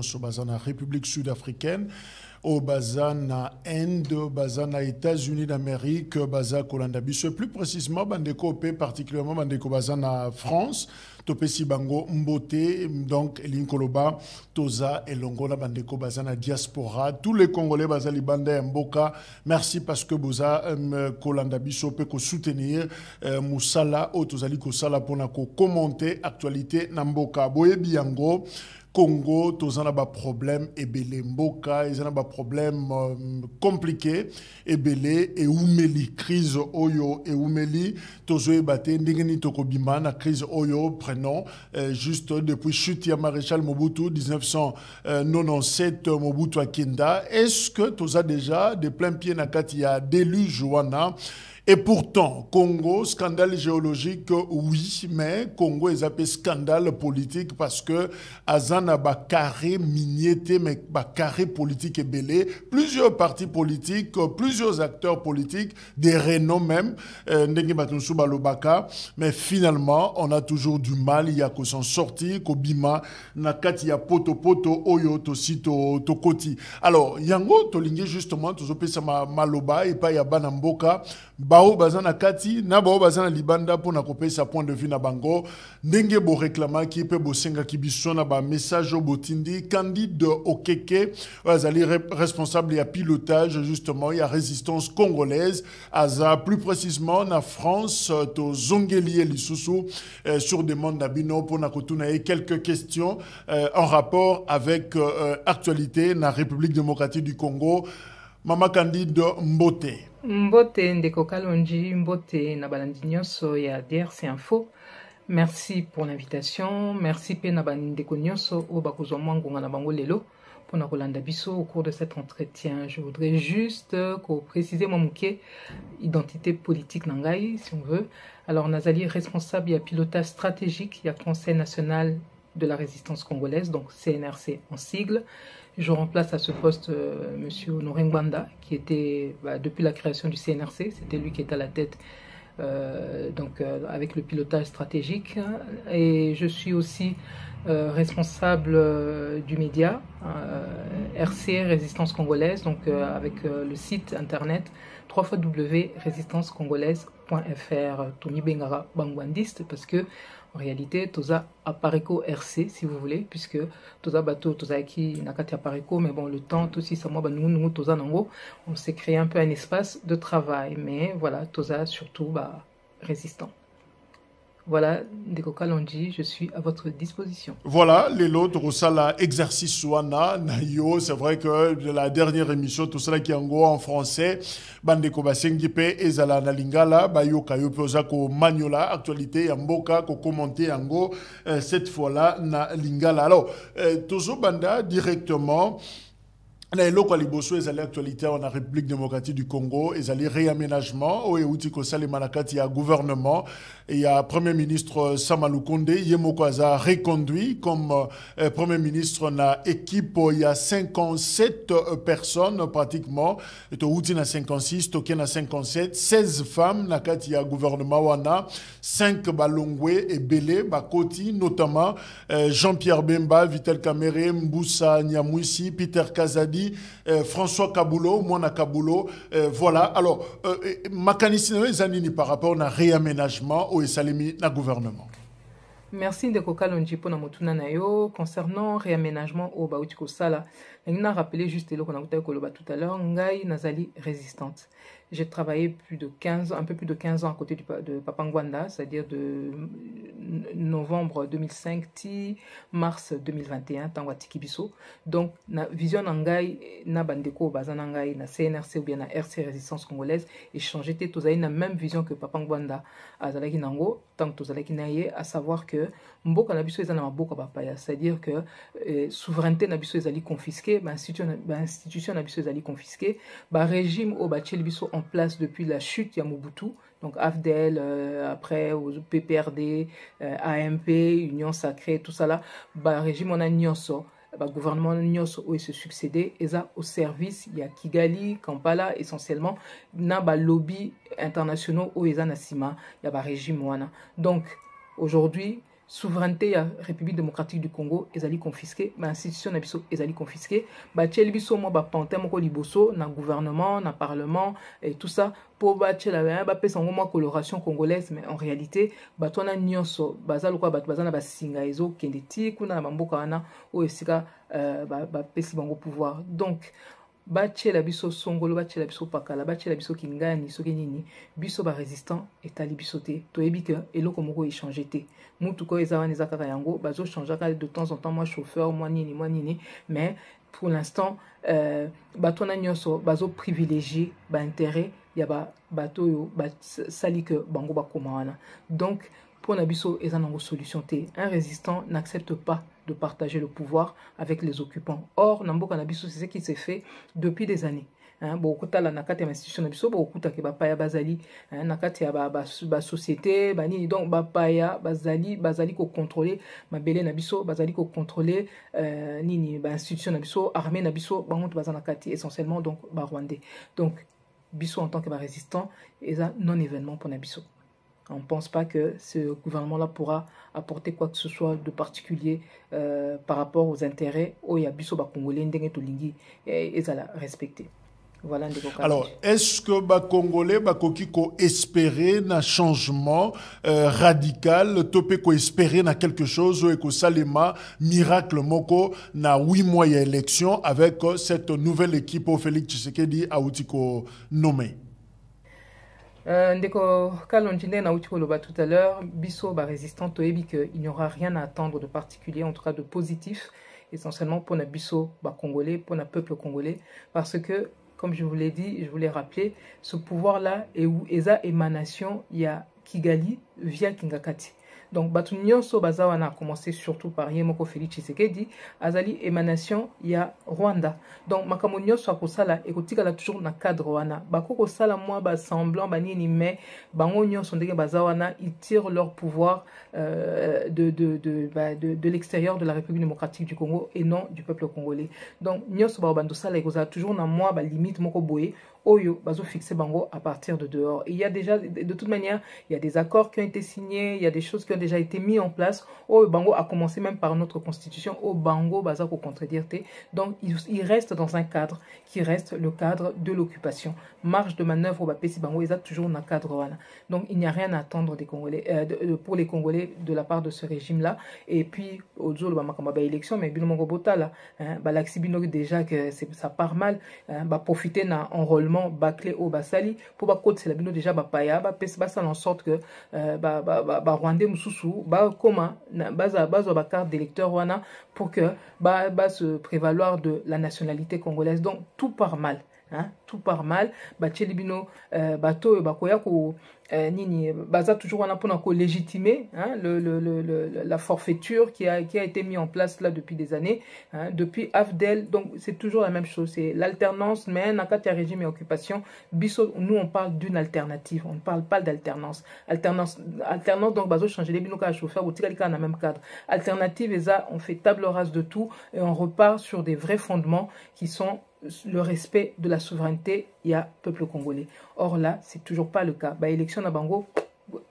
nyonso baza na République sud-africaine, au baza na Inde, baza na États-Unis d'Amérique, baza kolanda biso, plus précisément bandeko pe particulièrement bandeko baza na France, topesi bango mbote, donc linkoloba toza elongola bandeko baza na diaspora, tous les Congolais baza libanda ya mboka, merci parce que boza kolanda biso pe ko soutenir musala o tozali ko sala pona ko commenter actualité na mboka boyebi yango. Congo, tous en a des problèmes ebele mboka, ils en a des problèmes compliqués ebele et oumeli crise oyo et oumeli tozo ebate ndingeni tokobima na crise oyo prenons juste depuis chute ya maréchal Mobutu 1997 Mobutu Akenda. Est-ce que toza déjà de plein pied na kati ya déluge wana? Et pourtant, Congo, scandale géologique, oui, mais Congo est un scandale politique parce que Azana ba carré miniété, mais ba carré politique est belé. Plusieurs partis politiques, plusieurs acteurs politiques, des renomms même, mais finalement, on a toujours du mal, il y a qu'à s'en sortir, qu'au bima, nakati ya poto poto, oyo, tosi, to koti. Alors, yango, tolingue justement, tozope sama maloba, et pas ya banamboka, bao bazana kati na bao bazana libanda pour na kopesa point de vue na bango ndenge bo réclama ki pe bo senga ki biso na ba message au botindi Candide Okeke azali responsable ya pilotage justement ya résistance congolaise aza plus précisément na France to zongeli lisusu sur demande d'abino pour na kotuna et quelques questions en rapport avec actualité na République démocratique du Congo. Mama Candide Mbote. Mbote ndeko Kalonji, Mbote na balandi nyonso ya DRC Info. Merci pour l'invitation. Merci pe na bandeko nyonso o bakozwa mwangonga na bango lelo pour na kolanda biso au cours de cet entretien. Je voudrais juste préciser mon mouké identité politique nangai si on veut. Alors Nazali responsable ya pilotage stratégique ya Conseil national de la résistance congolaise, donc CNRC en sigle. Je remplace à ce poste M. Honoré Ngwanda, qui était, depuis la création du CNRC, c'était lui qui était à la tête avec le pilotage stratégique. Et je suis aussi responsable du média RC Résistance Congolaise, donc avec le site internet www.résistancecongolaise.fr. Tony Bengara Bangwandiste, parce que en réalité, Toza Apareco RC, si vous voulez, puisque Toza Bato, Toza Eki, Nakati Apareco, mais bon, le temps, tout si ça moi, nous, Toza Nango, on s'est créé un peu un espace de travail, mais voilà, Toza surtout, résistant. Voilà, Ndeko Kalonji, je suis à votre disposition. Voilà, les lots, Rosala, exercice Wana, Nayo, c'est vrai que de la dernière émission, tout cela qui est en français, Bandeko Basengipe, Ezala Nalingala, Bayo Kayo Pozako Magnola, actualité, Yamboka, ko commenté Yango, cette fois-là, na Lingala. Alors, Tozo Banda, directement, na eloko liboso ezali actualité en République démocratique du Congo, ezali réaménagement o euti ko sale malakati ya gouvernement et ya premier ministre Samalukonde yemoko aza reconduit comme premier ministre na équipe il y a 57 personnes pratiquement to uti na 56 to na 57 16 femmes na kati ya gouvernement wana 5 balongwe et belé bakoti notamment Jean-Pierre Bemba, Vital Kamerhe, Mboussa Nyamwisi, Peter Kazadi, François Kabulo, Mwana Kabulo, voilà. Alors, Makanisino et Zanini par rapport à réaménagement au Salemi na gouvernement. Merci Ndeko Kalonji pour motuna na yo concernant réaménagement au Bautiko Sala. On a rappelé juste le qu'on a tout à l'heure, Ngai Nazali résistante. J'ai travaillé un peu plus de 15 ans à côté de Papa Ngwanda, c'est-à-dire de novembre 2005 à mars 2021, Tangwa Tikibiso. Donc, na vision Ngai, na bandeko bazana Ngai, na CNRC ou bien na RC Résistance Congolaise, et changer tozaï na même vision que Papa Ngwanda à Zalaki Nango, tant que tozalaki naye, à savoir que Mboka Nabiso ezana maboka papaya, c'est-à-dire que souveraineté Nabiso ezali confisquée, institution Nabiso ezali confisquée, régime au Bachel Biso en place depuis la chute de Mobutu, donc AFDL, après au PPRD, AMP, Union Sacrée, tout ça là, régime on a Nyonso, gouvernement Nyonso où il se succédait, et ça au service, il y a Kigali, Kampala essentiellement, na lobby internationaux où il y a Nassima, il y a régime wana. Donc aujourd'hui, souveraineté ya République démocratique du Congo ezali confisqué, ba institution na biso ezali confisqué, ba tcheli biso mo ba pantin moko liboso na gouvernement, na parlement et tout ça pour ba tchela ba pesa ngo mo coloration congolaise, mais en réalité ba tona nyonso bazalo kwa bazana ba singa ezo kende ti kuna na mboka wana o esika ba pesi bango pouvoir. Donc bachela biso songolo, bachela biso pakala, bachela biso kingani soki nini biso ba résistant etali biso te toyebi que eloko moko échanger te mutu ko eza wana eza kaka yango bazo changer de temps en temps moi chauffeur moi nini, mais pour l'instant batona nyonso bazo privilégier ba intérêt ya ba bato yo ba sali que bango ba koma wana. Donc pour Nabiso et une solution. Un résistant n'accepte pas de partager le pouvoir avec les occupants. Or, Namboka Nabiso, c'est ce qui s'est fait depuis des années. Beaucoup de nakati institution Nabiso, beaucoup de bapaya bazali, nakati ba société, bani donc bapaya bazali ko contrôler, ma belle Nabiso, bazali ko contrôler nini ba institution Nabiso, armée Nabiso, bangot bazanakati essentiellement donc ba rwandais. Donc Biso en tant que résistant, et ça non événement pour Nabiso. On ne pense pas que ce gouvernement-là pourra apporter quoi que ce soit de particulier par rapport aux intérêts au Yabiso Congolais Tolingi et ça l'a respecté. Voilà. Alors, est-ce que les Congolais ko espérer un changement radical, topé ko espérer na quelque chose ou ko salema miracle moko na 8 mois d'élection avec cette nouvelle équipe au Félix Tshisekedi a outiko nommé? Ndeko Kalonjine na uti koloba tout à l'heure, biso ba résistant toyebi que il n'y aura rien à attendre de particulier, en tout cas de positif, essentiellement pour na biso ba congolais, pour na peuple congolais, parce que comme je vous l'ai dit, je vous l'ai rappelé, ce pouvoir-là est où eza émanation il y a Kigali via Kingakati. Donc, Batu Nyonso Bazawana a commencé surtout par Yemoko Félix Tshisekedi, Azali émanation, il y a Rwanda. Donc, Makamo Nyonso Akosala, Ekotika la toujours dans le cadre Rwanda. Bakoko Sala, moi, semblant, Banini, mais Bango Nyonso Ndege Bazawana, ils tirent leur pouvoir de l'extérieur de la République démocratique du Congo et non du peuple congolais. Donc, Nyonso Babandosala, Ekosa, toujours dans moi, limite Moko Boé. Oyo, bazo fixer bango à partir de dehors. Il y a déjà, de toute manière, il y a des accords qui ont été signés, il y a des choses qui ont déjà été mises en place. Oyo, bango a commencé même par notre constitution. Au bango, baza ko contredire. Donc, il reste dans un cadre qui reste le cadre de l'occupation. Marge de manœuvre, bapesi bango, ils ont toujours dans le cadre. Donc, il n'y a rien à attendre des Congolais, pour les Congolais de la part de ce régime-là. Et puis, au jour de l'élection, mais Bino Mongobota, là, l'axibino déjà que ça part mal, profiter d'un enrôlement bâclé au basali pour ba côte c'est la bino déjà ba paya ba pesa ba ça en sorte que ba rwandais mususu ba koma baza ba carte d'électeur wana pour que ba se prévaloir de la nationalité congolaise. Donc tout part mal. Tout part mal. Bino bato bakoya ko nini baza toujours on a pour légitimer la forfaiture qui a été mis en place là depuis des années, depuis Afdel. Donc c'est toujours la même chose, c'est l'alternance, mais dans le régime et occupation biso, nous on parle d'une alternative, on ne parle pas d'alternance. Alternance donc bazo changer les binoka chauffeur ou tika dans le même cadre. Alternative et ça on fait table rase de tout et on repart sur des vrais fondements qui sont le respect de la souveraineté, il y a peuple congolais. Or là, c'est toujours pas le cas. Élection na bango,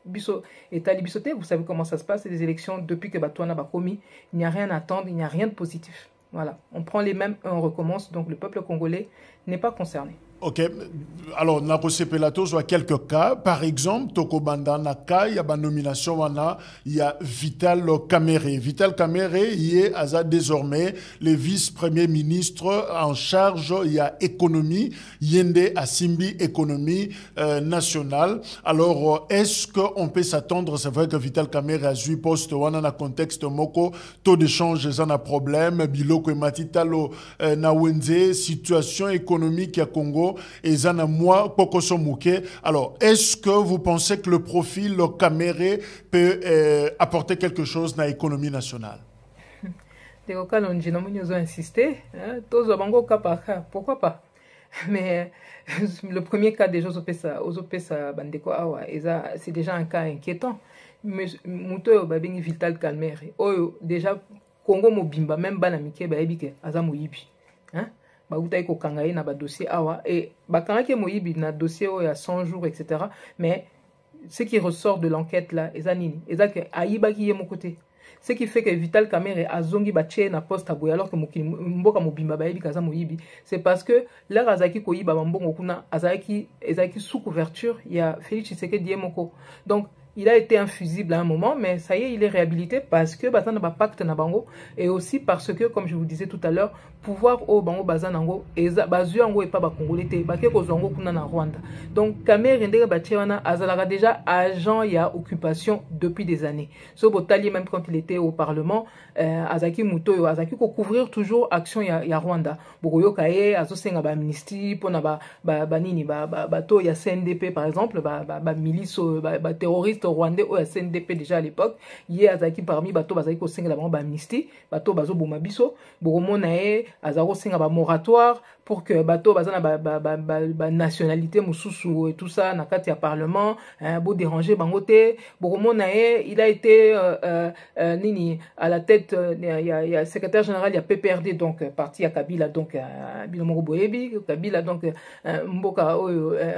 biso etali bisoté, vous savez comment ça se passe, les élections depuis que Batouana ba commis, il n'y a rien à attendre, il n'y a rien de positif. Voilà, on prend les mêmes et on recommence. Donc le peuple congolais n'est pas concerné. Ok, alors na Pelato, il y a quelques cas. Par exemple, Tokobanda Naka, il y a une nomination, il y a Vital Kamerhe. Vital Kamerhe, il est désormais le vice-premier ministre en charge, il y a économie, Yende Asimbi, économie nationale. Alors, est-ce qu'on peut s'attendre, c'est vrai que Vital Kamerhe a joué poste dans le contexte moko, taux d'échange, il y a un problème, biloko et matitalo na wenze, situation économique à Congo, et zana moi pokoso mouké. Alors, est-ce que vous pensez que le profil Kamerhe peut apporter quelque chose dans l'économie nationale? On a insisté, pourquoi pas? Mais le premier cas des Jeux Bandeko Awa, c'est déjà un cas inquiétant. Mais Mouto Babingi Vital Kamerhe, déjà Congo Mobimba, même Banamike Baibike, Azamo Yibi. Baouta ko kangaye na ba dossier awa et bakangaki moyibi na dossier il y a 100 jours etc. Mais ce qui ressort de l'enquête là ezanini ezake ayiba ki ye mon côté Ce qui fait que Vital Kamerhe azongi bache na poste aboye alors que mboka mobimba bayebi kaza moyibi. C'est parce que là azaki koyiba bambongo kuna azaki sous couverture, il y a Félix Tshisekedi moko. Donc il a été infusible à un moment, mais ça y est, il est réhabilité parce que Bazan n'a pas pacte na bango et aussi parce que, comme je vous disais tout à l'heure, pouvoir au bango Bazan nango et bazu ango et pas ba congolais te bake ko zongo kuna na Rwanda. Donc Kamerhe ndenge bachewana azalaka déjà agent il y a occupation depuis des années. So botali même quand il était au parlement, azaki muto azaki ko couvrir toujours action ya Rwanda. Bokoyo kae azosenga ba amnistie pona ba nini ba to ya CNDP par exemple ba milice ba terroriste rwandais ou CNDP déjà à l'époque, il y a azaki parmi bato bazaki ko senga ba amnistie, bato bazo boma biso, boromona azako senga ba moratoire pour que bato bazana ba nationalité mususu et tout ça na kati ya parlement, beau déranger bangote, boromona il a été nini à la tête il y a secrétaire général il y a PPRD donc parti à Kabila donc Bilomoro Boyebi Kabila donc mboka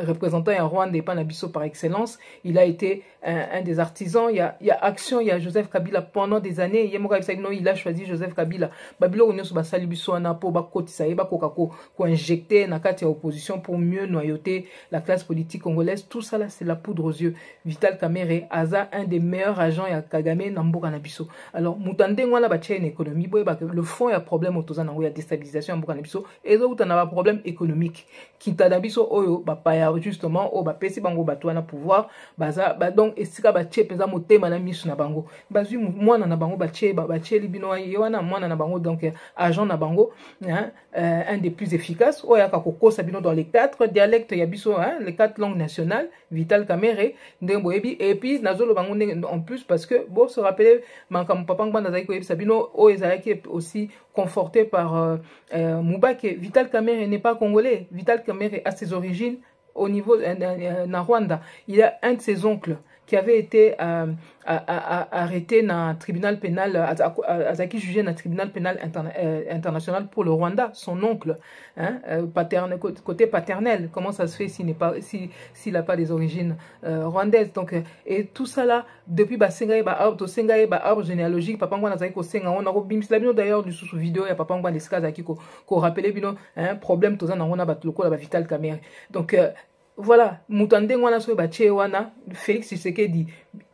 représentant ya Rwanda et pas na biso par excellence, il a été un des artisans. Il y a Action, il y a Joseph Kabila pendant des années. Il a choisi Joseph Kabila. Babilo Onyosu basali biso na po bakotisa yeba ko injecter na kati ya opposition pour mieux noyauter la classe politique congolaise. Tout ça là c'est la poudre aux yeux. Vital Kamerhe aza un des meilleurs agents ya Kagame na mboka na biso. Alors mutande ngwana ba chaîne économie boy ba le fond ya problème autoza na ya déstabilisation mboka na biso et zo utana ba problème économique qui ta biso oyo ba pa justement o ba pesi bango bato na pouvoir baza donc esika batie penza motema na misu na bango bazwi mwana na bango batie libino yewana mwana na bango donc agent na bango un des plus efficaces oya ka kokosa bino dans les 4 dialectes ya biso les 4 langues nationales Vital Kamerhe ndembo ebi et puis nazolo bango en plus parce que bon se rappeler mankam papa ngba nazaki ko ebisa bino o ezalaki aussi conforté par Moubake. Vital Kamerhe n'est pas congolais. Vital Kamerhe a ses origines au niveau na Rwanda. Il y a un de ses oncles qui avait été arrêté dans un tribunal pénal, Azaki jugé dans un tribunal pénal international pour le Rwanda, son oncle, côté paternel. Comment ça se fait s'il n'a pas des origines rwandaises? Donc, et tout ça là, depuis Sengaye arbre généalogique, papa ngwa nazaki ko senga on a bimisla bino d'ailleurs du sous vidéo ya papa ngwa leska zaki ko rappeler bino problème toza na ngona batuloko la Vital Kamerhe. Donc voilà, mutande ngwana so bache wana Félix Tshisekedi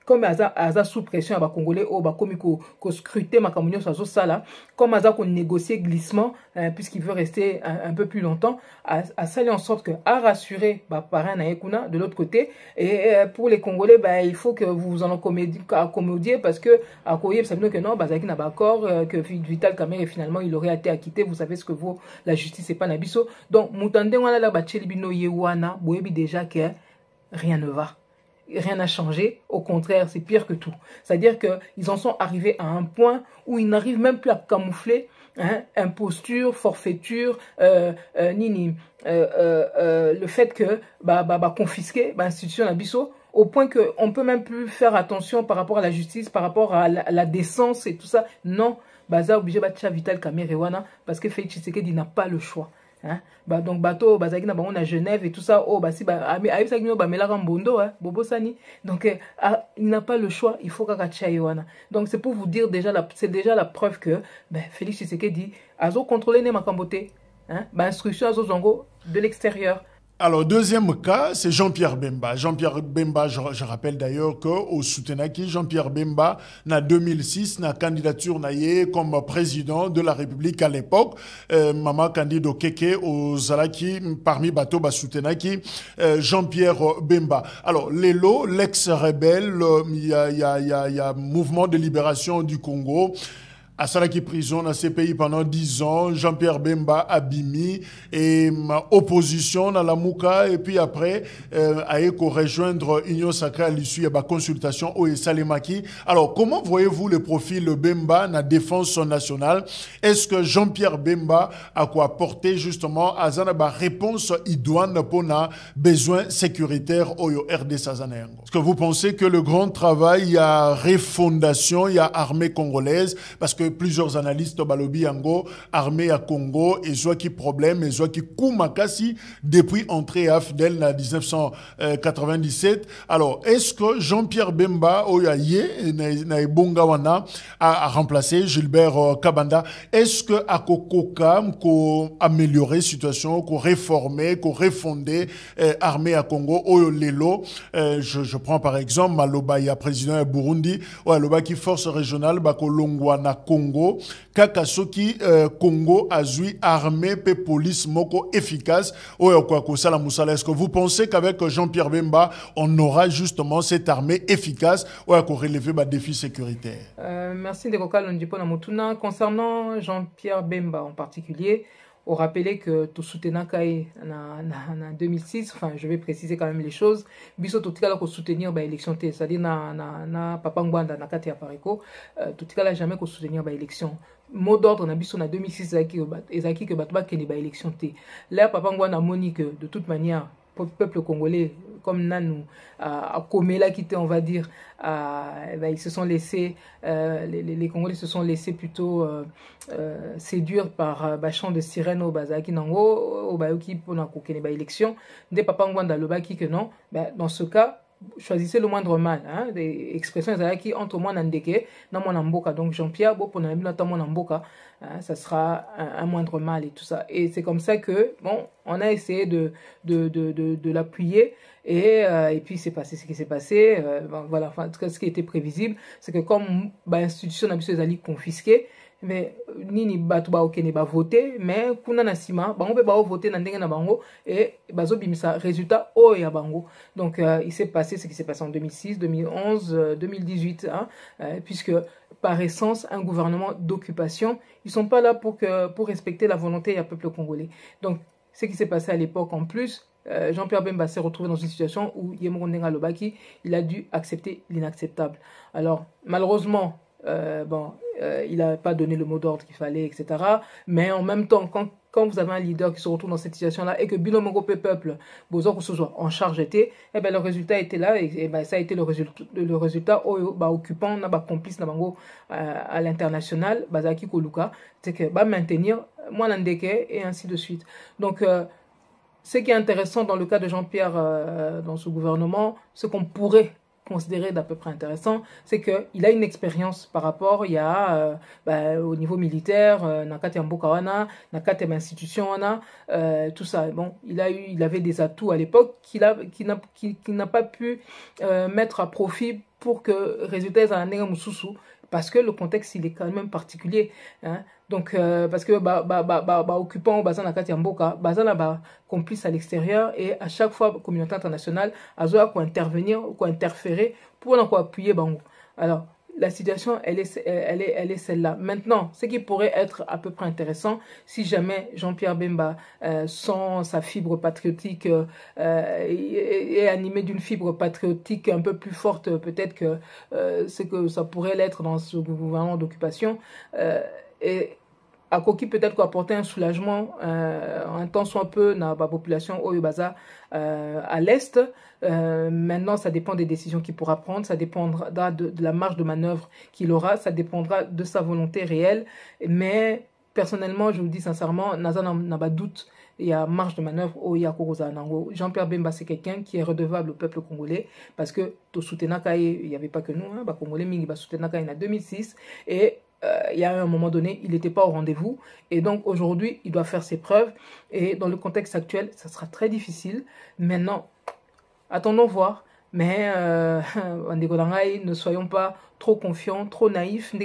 comme aza sous pression à ba congolais au ba komi ko scruter makamunyo sa sala comme aza ko négocier glissement puisqu'il veut rester un peu plus longtemps à saluer en sorte que à rassurer ba parrain na ekuna de l'autre côté et pour les congolais il faut que vous vous en accommodiez parce que à koyeb sabino que non bazaki na ba accord que Vital Kamerhe finalement il aurait été acquitté. Vous savez ce que vaut la justice et pas na biso. Donc mutande wana la ba chelibino yewana boyebi déjà que rien ne va. Rien n'a changé, au contraire, c'est pire que tout. C'est-à-dire qu'ils en sont arrivés à un point où ils n'arrivent même plus à camoufler imposture, forfaiture, le fait que confisquer l'institution Abisso, au point qu'on ne peut même plus faire attention par rapport à la justice, par rapport à la décence et tout ça. Non, baza obligé de Vital Kamerhe wana parce que Félix Tshisekedi n'a pas le choix. Donc bateau bazaki na bango na Genève et tout ça donc il n'a pas le choix, il faut wana. Donc c'est pour vous dire c'est déjà la preuve que Félix Tshisekedi azo contrôler ne makambote instruction azo zongo de l'extérieur. Alors, deuxième cas, c'est Jean-Pierre Bemba. Jean-Pierre Bemba, je rappelle d'ailleurs qu'au Soutenaki, Jean-Pierre Bemba, en 2006, na candidature naïe comme président de la République à l'époque, Mama Candido Keke au Zalaki, parmi Bato Soutenaki, Jean-Pierre Bemba. Alors, Lelo, l'ex-rebelle, il y a mouvement de libération du Congo, à Salaki prison dans ces pays pendant 10 ans, Jean-Pierre Bemba Abimi et opposition dans la Mouka et puis après a rejoindre Union Sacrée à l'issue de la consultation au Salemaki. Alors comment voyez-vous le profil de Bemba dans la défense nationale? Est-ce que Jean-Pierre Bemba a quoi porter justement à Zanaba réponse idoine pour nos besoins sécuritaires au RD Sazanengo? Est-ce que vous pensez que le grand travail, il y a refondation, il y a armée congolaise parce que plusieurs analystes balobi yango armée à Congo et soit qui problème et soit qui coup makasi depuis entrée à Fidel en 1997. Alors est-ce que Jean-Pierre Bemba oyaye na ebonga wana a remplacé Gilbert Kabanda? Est-ce que akokoka ko améliorer situation, ko réformer, ko refonder armée à Congo oyo lelo? Je prends par exemple Maloba ya président de Burundi ou Maloba qui force régionale bakolongwa na Congo kaka soki Congo azui armée pe police moko efficace oyo kwa kosala musala. Est-ce que vous pensez qu'avec Jean-Pierre Bemba on aura justement cette armée efficace oyo ko relever ba défis sécuritaires? Merci de Kalonji pona mutuna. Concernant Jean-Pierre Bemba en particulier, on rappelait que tout soutenant en 2006, enfin je vais préciser quand même les choses, biso tout cas là pour soutenir bah élection t, c'est-à-dire na papa ngwanda na kati ya pareko, tout cas là jamais qu'on soutenir bah élection. Mot d'ordre na biso na 2006 ezaki que batba kene bah élection t. Là papa ngwanda moni que de toute manière peuple congolais comme Nanou à Komela quitté on va dire ils se sont laissés les Congolais se sont laissés plutôt séduire par chant de sirène au bazaki nango au bayoki pour na kokene ba élection des papa ngwanda le baki que non dans ce cas choisissez le moindre mal, hein, des expressions qui entre moi nandeke na mon mboka, donc Jean-Pierre bon pour na mon mboka, hein, ça sera un moindre mal et tout ça, et c'est comme ça que bon on a essayé de l'appuyer et puis c'est passé ce qui s'est passé, voilà, enfin ce qui était prévisible c'est que comme l'institution n'a pas été confisquée, mais nini batu ba okene ba voter mais kuna na sima bango pe ba voter na ndenge na bango et bazo bimisa résultat o ya bango, donc il s'est passé ce qui s'est passé en 2006 2011 2018, hein, puisque par essence un gouvernement d'occupation, ils sont pas là pour respecter la volonté du peuple congolais. Donc ce qui s'est passé à l'époque en plus, Jean-Pierre Bemba s'est retrouvé dans une situation où Yemoro Ndenga Lobaki, il a dû accepter l'inacceptable. Alors malheureusement il n'a pas donné le mot d'ordre qu'il fallait, etc. Mais en même temps, quand vous avez un leader qui se retrouve dans cette situation-là et que Bilomongo peuple, besoin que ce soit en charge était, eh ben le résultat était là et ça a été le résultat occupant, complice à l'international, Bazaki Koluka, c'est que maintenir Mwanandeke et ainsi de suite. Donc ce qui est intéressant dans le cas de Jean-Pierre dans ce gouvernement, ce qu'on pourrait considéré d'à peu près intéressant, c'est qu'il a une expérience par rapport au niveau militaire, Nakati Mbokawana, Nakati institution, tout ça. Bon, il avait des atouts à l'époque qu'il n'a pas pu mettre à profit pour que résultat en Moussoussou, parce que le contexte il est quand même particulier, hein. Donc parce que occupant bazan Nakati Mboka, bazan complice à l'extérieur, et à chaque fois la communauté internationale a besoin d'intervenir ou interférer pour appuyer bango. Alors la situation elle est celle-là. Maintenant, ce qui pourrait être à peu près intéressant, si jamais Jean-Pierre Bemba sans sa fibre patriotique est animé d'une fibre patriotique un peu plus forte, peut-être que ce que ça pourrait l'être dans ce gouvernement d'occupation, et à Koki peut-être apporter un soulagement un temps soit peu dans la population Oyobaza à l'est. Maintenant ça dépend des décisions qu'il pourra prendre, ça dépendra de la marge de manœuvre qu'il aura, ça dépendra de sa volonté réelle, mais personnellement je vous dis sincèrement Nazan n'a pas doute, il y a marge de manœuvre au Yakuroza Nango. Jean-Pierre Bemba c'est quelqu'un qui est redevable au peuple congolais, parce que to soutenaka il n'y avait pas que nous, hein, Congolais mingi ba soutenaka en 2006, et il y a un moment donné, il n'était pas au rendez-vous, et donc aujourd'hui, il doit faire ses preuves, et dans le contexte actuel, ça sera très difficile. Maintenant, attendons voir, mais ne soyons pas trop confiants, trop naïfs. C'est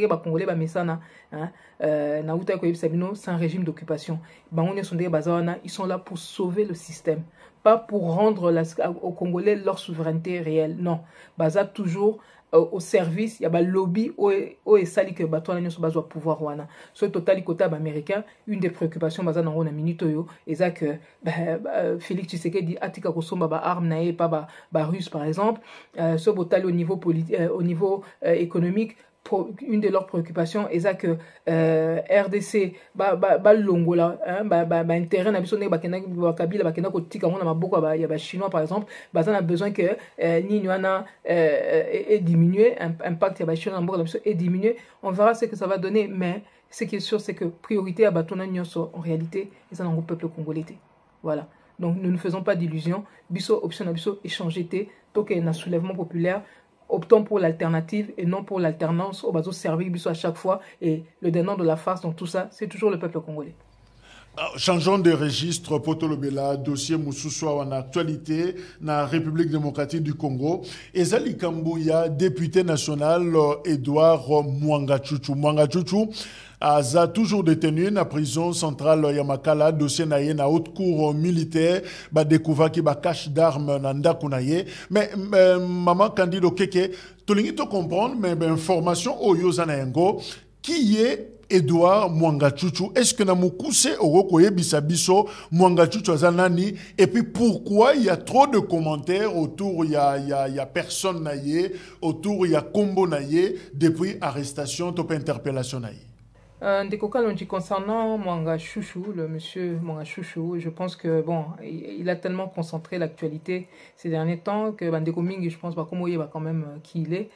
un régime d'occupation. Ils sont là pour sauver le système, pas pour rendre aux Congolais leur souveraineté réelle. Non, Baza toujours au service, il y a un lobby et sali que bateau n'a pas pouvoir wana. Sur total côté américain, une des préoccupations baza dans une minute yo, et ça que Félix Tshisekedi atika kosomba ba arme nae pas ba russe par exemple, sur total au niveau économique, une de leurs préoccupations est que RDC longola intérêt na biso ne bakena Kabila bakena kotika mona maboko ya ba chinois par exemple bazana besoin que nini wana est diminué, impact ya ba chinois na mboka na biso est diminué. On verra ce que ça va donner, mais ce qui est sûr c'est que priorité à batona nyonso en réalité ils sont dans le peuple congolais. Voilà. Donc nous ne faisons pas d'illusions. Biso option na biso échanger té donc un soulèvement populaire. Optons pour l'alternative et non pour l'alternance au bateau servir à chaque fois. Et le dénant de la farce dans tout ça, c'est toujours le peuple congolais. Changeons de registre, Potolobela, dossier Moussoussoa en actualité, dans la République démocratique du Congo. Ezali Kambouya, député national, Edouard Mwangachuchu. Mwangachuchu a toujours détenu dans la prison centrale Yamakala, dossier naye na haute cour militaire, ba découvert qui ba cache d'armes na ndakunaye. Mais maman Candido Keke, tolingi to comprendre, mais information au Yozanayengo, qui est Edouard Mwangachuchu? Est-ce que Namoukousse Orokoye Bisabiso Mwangachuchu Azanani? Et puis pourquoi il y a trop de commentaires autour, il y a personne naïe, autour il y a combo naïe, depuis arrestation, top interpellation naïe? Concernant Mwangachuchu, le monsieur Mwangachuchu, je pense que bon, il a tellement concentré l'actualité ces derniers temps que Bandeko Mingi, je pense, comment il va quand même qui il est.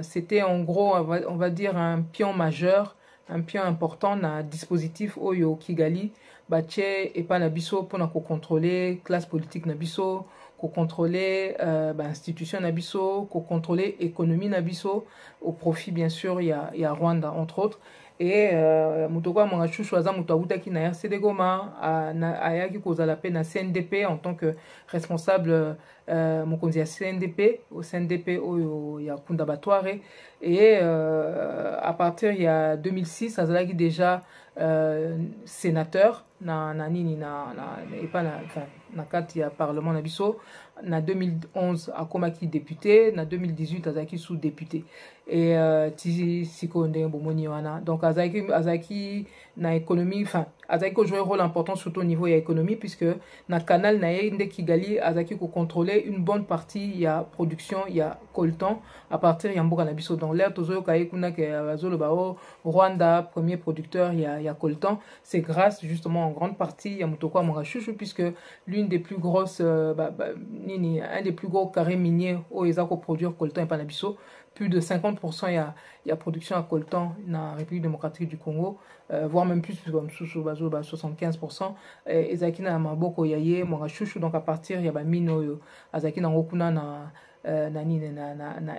C'était en gros, on va dire, un pion majeur, un pion important dans le dispositif Oyo Kigali, Bache et pas Nabiso pour contrôler classe politique Nabiso, pour contrôler institution Nabiso, pour contrôler économie Nabiso, au profit bien sûr, il y a Rwanda entre autres. Et Moutokwa Mwangachuchu aza mutawuta ki na RCD Goma ayaki kozala pe na CNDP en tant que responsable mokonzi ya CNDP au CNDP au ya Kunda Batware. Et à partir il y a 2006 azalaki déjà sénateur na nini et pas na kati ya parlement na biso. Na 2011 akomaki député, na 2018 azaki sous-député. Et donc azaki na économie, enfin azaki joué un rôle important surtout au niveau de l'économie puisque na canal na yende Kigali azaki ko contrôler une bonne partie, il y a production, il y a coltan à partir ya mboka na biso dans l'air tozo kaye kuna ke azolo bao Rwanda premier producteur il y a coltan, c'est grâce justement en grande partie ya Mutokwa Mwangachuchu puisque l'une des plus grosses un des plus gros carrés miniers où ils ont produire coltan et panabiso. Plus de 50% il y a production à coltan dans la République démocratique du Congo, voire même plus, comme 75%. Et Zaki na maboko yaye Mwangachuchu, donc à partir il y a mine Azaki na ngokuna na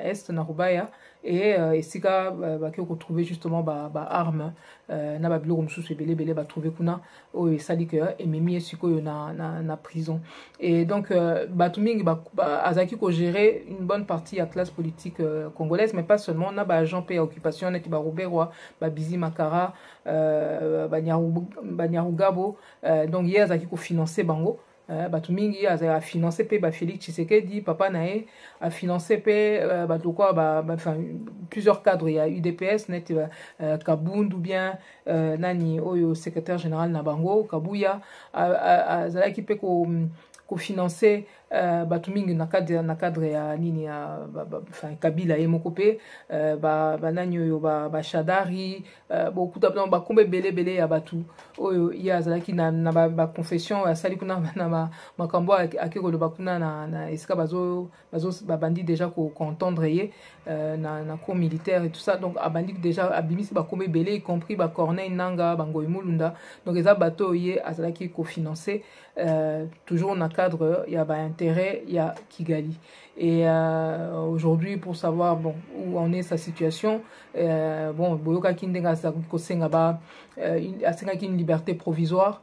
est na Rubaya et sika baki ko trouver justement arme na ba biloko mususu belé ba trouver kuna o esali que ememi siko na prison. Et donc batumingi azaki ko gérer une bonne partie à classe politique congolaise, mais pas seulement na ba agent pe occupation net ba Roberwa ba Bizi Makara ba Nyarugabo, donc hier azaki ko financer bango. Batumingi a financé Félix Tshisekedi, papa nae a financé plusieurs cadres. Il y a UDPS, net Kabound ou bien Nani Oyo secrétaire général Nabango, Kabuya a zalaki pe ko financer batumingi na cadre ya nini ya Kabila ye mokope nani oyo Shadari bokuta ba kombe belé ya batu oyo ya zalaki na ba confession asali kuna na makambo akiko bakuna na esika bazo bandi déjà ko entendre ye na cour militaire et tout ça, donc abandi déjà abimisi ba kombe belé y compris ba Corneille Nanga Bangoy Mulunda, donc eza bato ye azalaki ko financer toujours na cadre il y a intérêt, il y a Kigali. Et aujourd'hui, pour savoir bon, où en est sa situation, Boyoka Kindenga Kosenga une liberté provisoire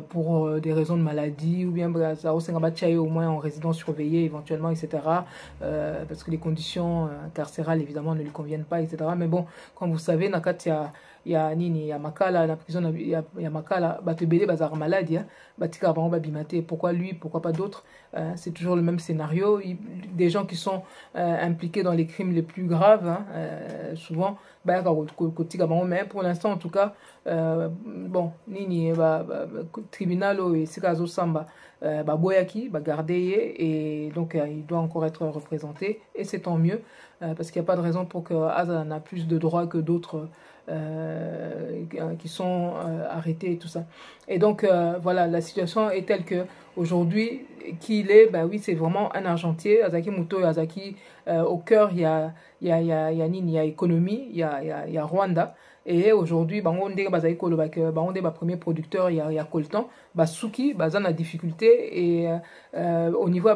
pour des raisons de maladie, ou bien au moins en résidence surveillée éventuellement, etc. Parce que les conditions carcérales évidemment ne lui conviennent pas, etc. Mais bon, comme vous savez, Nakatia il y a Makala, la prison, il y a Makala, Batebele, Bazar Maladie, Batika Babimate, pourquoi lui, pourquoi pas d'autres? C'est toujours le même scénario. Des gens qui sont impliqués dans les crimes les plus graves, souvent, bayaka kotika bango, mais pour l'instant en tout cas bon nini tribunal oyo esika azosamba baboyaki bagarde ye, et donc il doit encore être représenté, et c'est tant mieux parce qu'il n'y a pas de raison pour que Aza n'a plus de droits que d'autres qui sont arrêtés et tout ça. Et donc voilà, la situation est telle que aujourd'hui qu'il est, bah oui, c'est vraiment un argentier. Azaki Muto et Azaki, au cœur il y a économie, il y a Rwanda. Et aujourd'hui, on est le premier producteur, il y a Coltan, Suki, ils ont la difficulté, et au niveau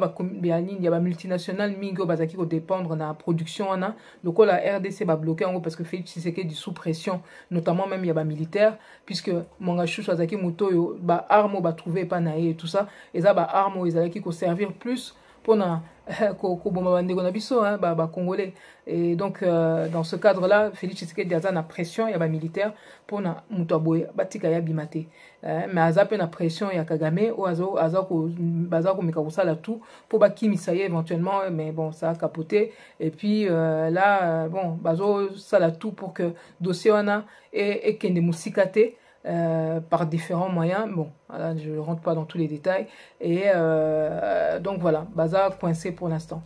il y a une multinationale, Mingo, qui dépendre de la production, le la RDC va bloquer parce que Félix Tshisekedi sous pression, notamment même il y a militaire, puisque Mangachou, Azaki Muto, armes va trouver pas et tout ça, et ça armes ils allaient qui servir plus pour Congolais. Et donc dans ce cadre là, Félix Tshisekedi a la pression, il y a militaire pour na Mutoboy batika ya bimate, mais azape na pression ya Kagame ou azako mikakusa la tout pour bakimisa éventuellement, mais bon ça a capoté, et puis là bon bazo ça la tout pour que dossier wana et kende musikate par différents moyens. Bon, là, je ne rentre pas dans tous les détails. Et donc voilà, Baza coincé pour l'instant.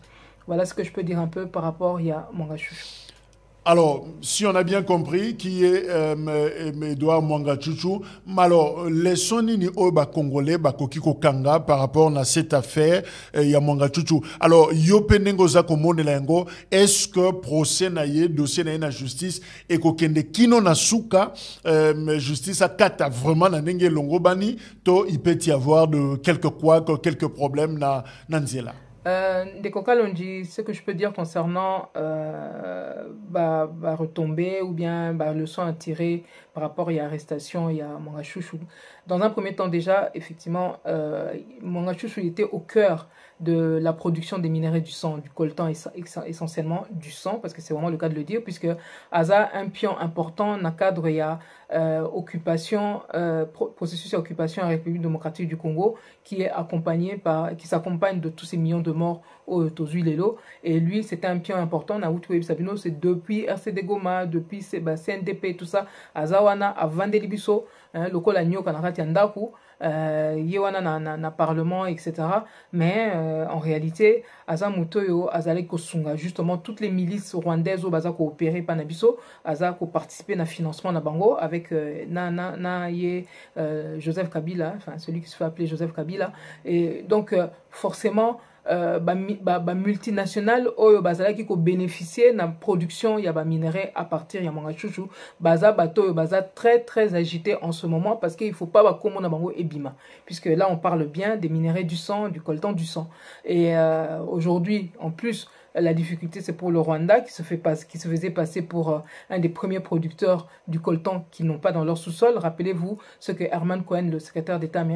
Voilà ce que je peux dire un peu par rapport à Mangachou. Alors, si on a bien compris qui est Edouard Mwangachuchu, alors les sonini oba congolais bakokiko kanga par rapport à cette affaire ya Mwangachuchu. Alors, yopenengo za komone lango, est-ce que procès naie dossier naie na justice et kokende kino na suka justice a kata vraiment na nenge longo bani to il peut y avoir de quelques problèmes na nzela. Des Kokalonji, ce que je peux dire concernant retombée ou bien leçon à tirer par rapport à l'arrestation, il y a Mangachouchou. Dans un premier temps déjà, effectivement, Mangachouchou était au cœur de la production des minerais du sang, du coltan essentiellement du sang, parce que c'est vraiment le cas de le dire, puisque Aza un pion important dans le cadre il y a processus d'occupation en République démocratique du Congo qui s'accompagne de tous ces millions de morts aux Lelo, et lui c'était un pion important na Outoué Sabino, c'est depuis RCD Goma, depuis CNDP tout ça, Azawana a Vandelibiso, le Kolanyo Kanarati Andaku, Yewana na parlement, etc. Mais en réalité, Aza Mutoyo, Azale Kosunga, justement toutes les milices rwandaises au Baza coopéré Panabiso, Aza ko participer na financement na Bango avec Joseph Kabila, enfin celui qui se fait appeler Joseph Kabila, et donc forcément multinationale oyo bazala qui ko bénéficier na production ya minerais à partir ya Mangachouchou, baza bato baza très agité en ce moment, parce qu'il faut pas comme on a bango ebima, puisque là on parle bien des minerais du sang, du coltan du sang, et aujourd'hui en plus la difficulté c'est pour le Rwanda qui se faisait passer pour un des premiers producteurs du coltan qu'ils n'ont pas dans leur sous-sol. Rappelez-vous ce que Herman Cohen,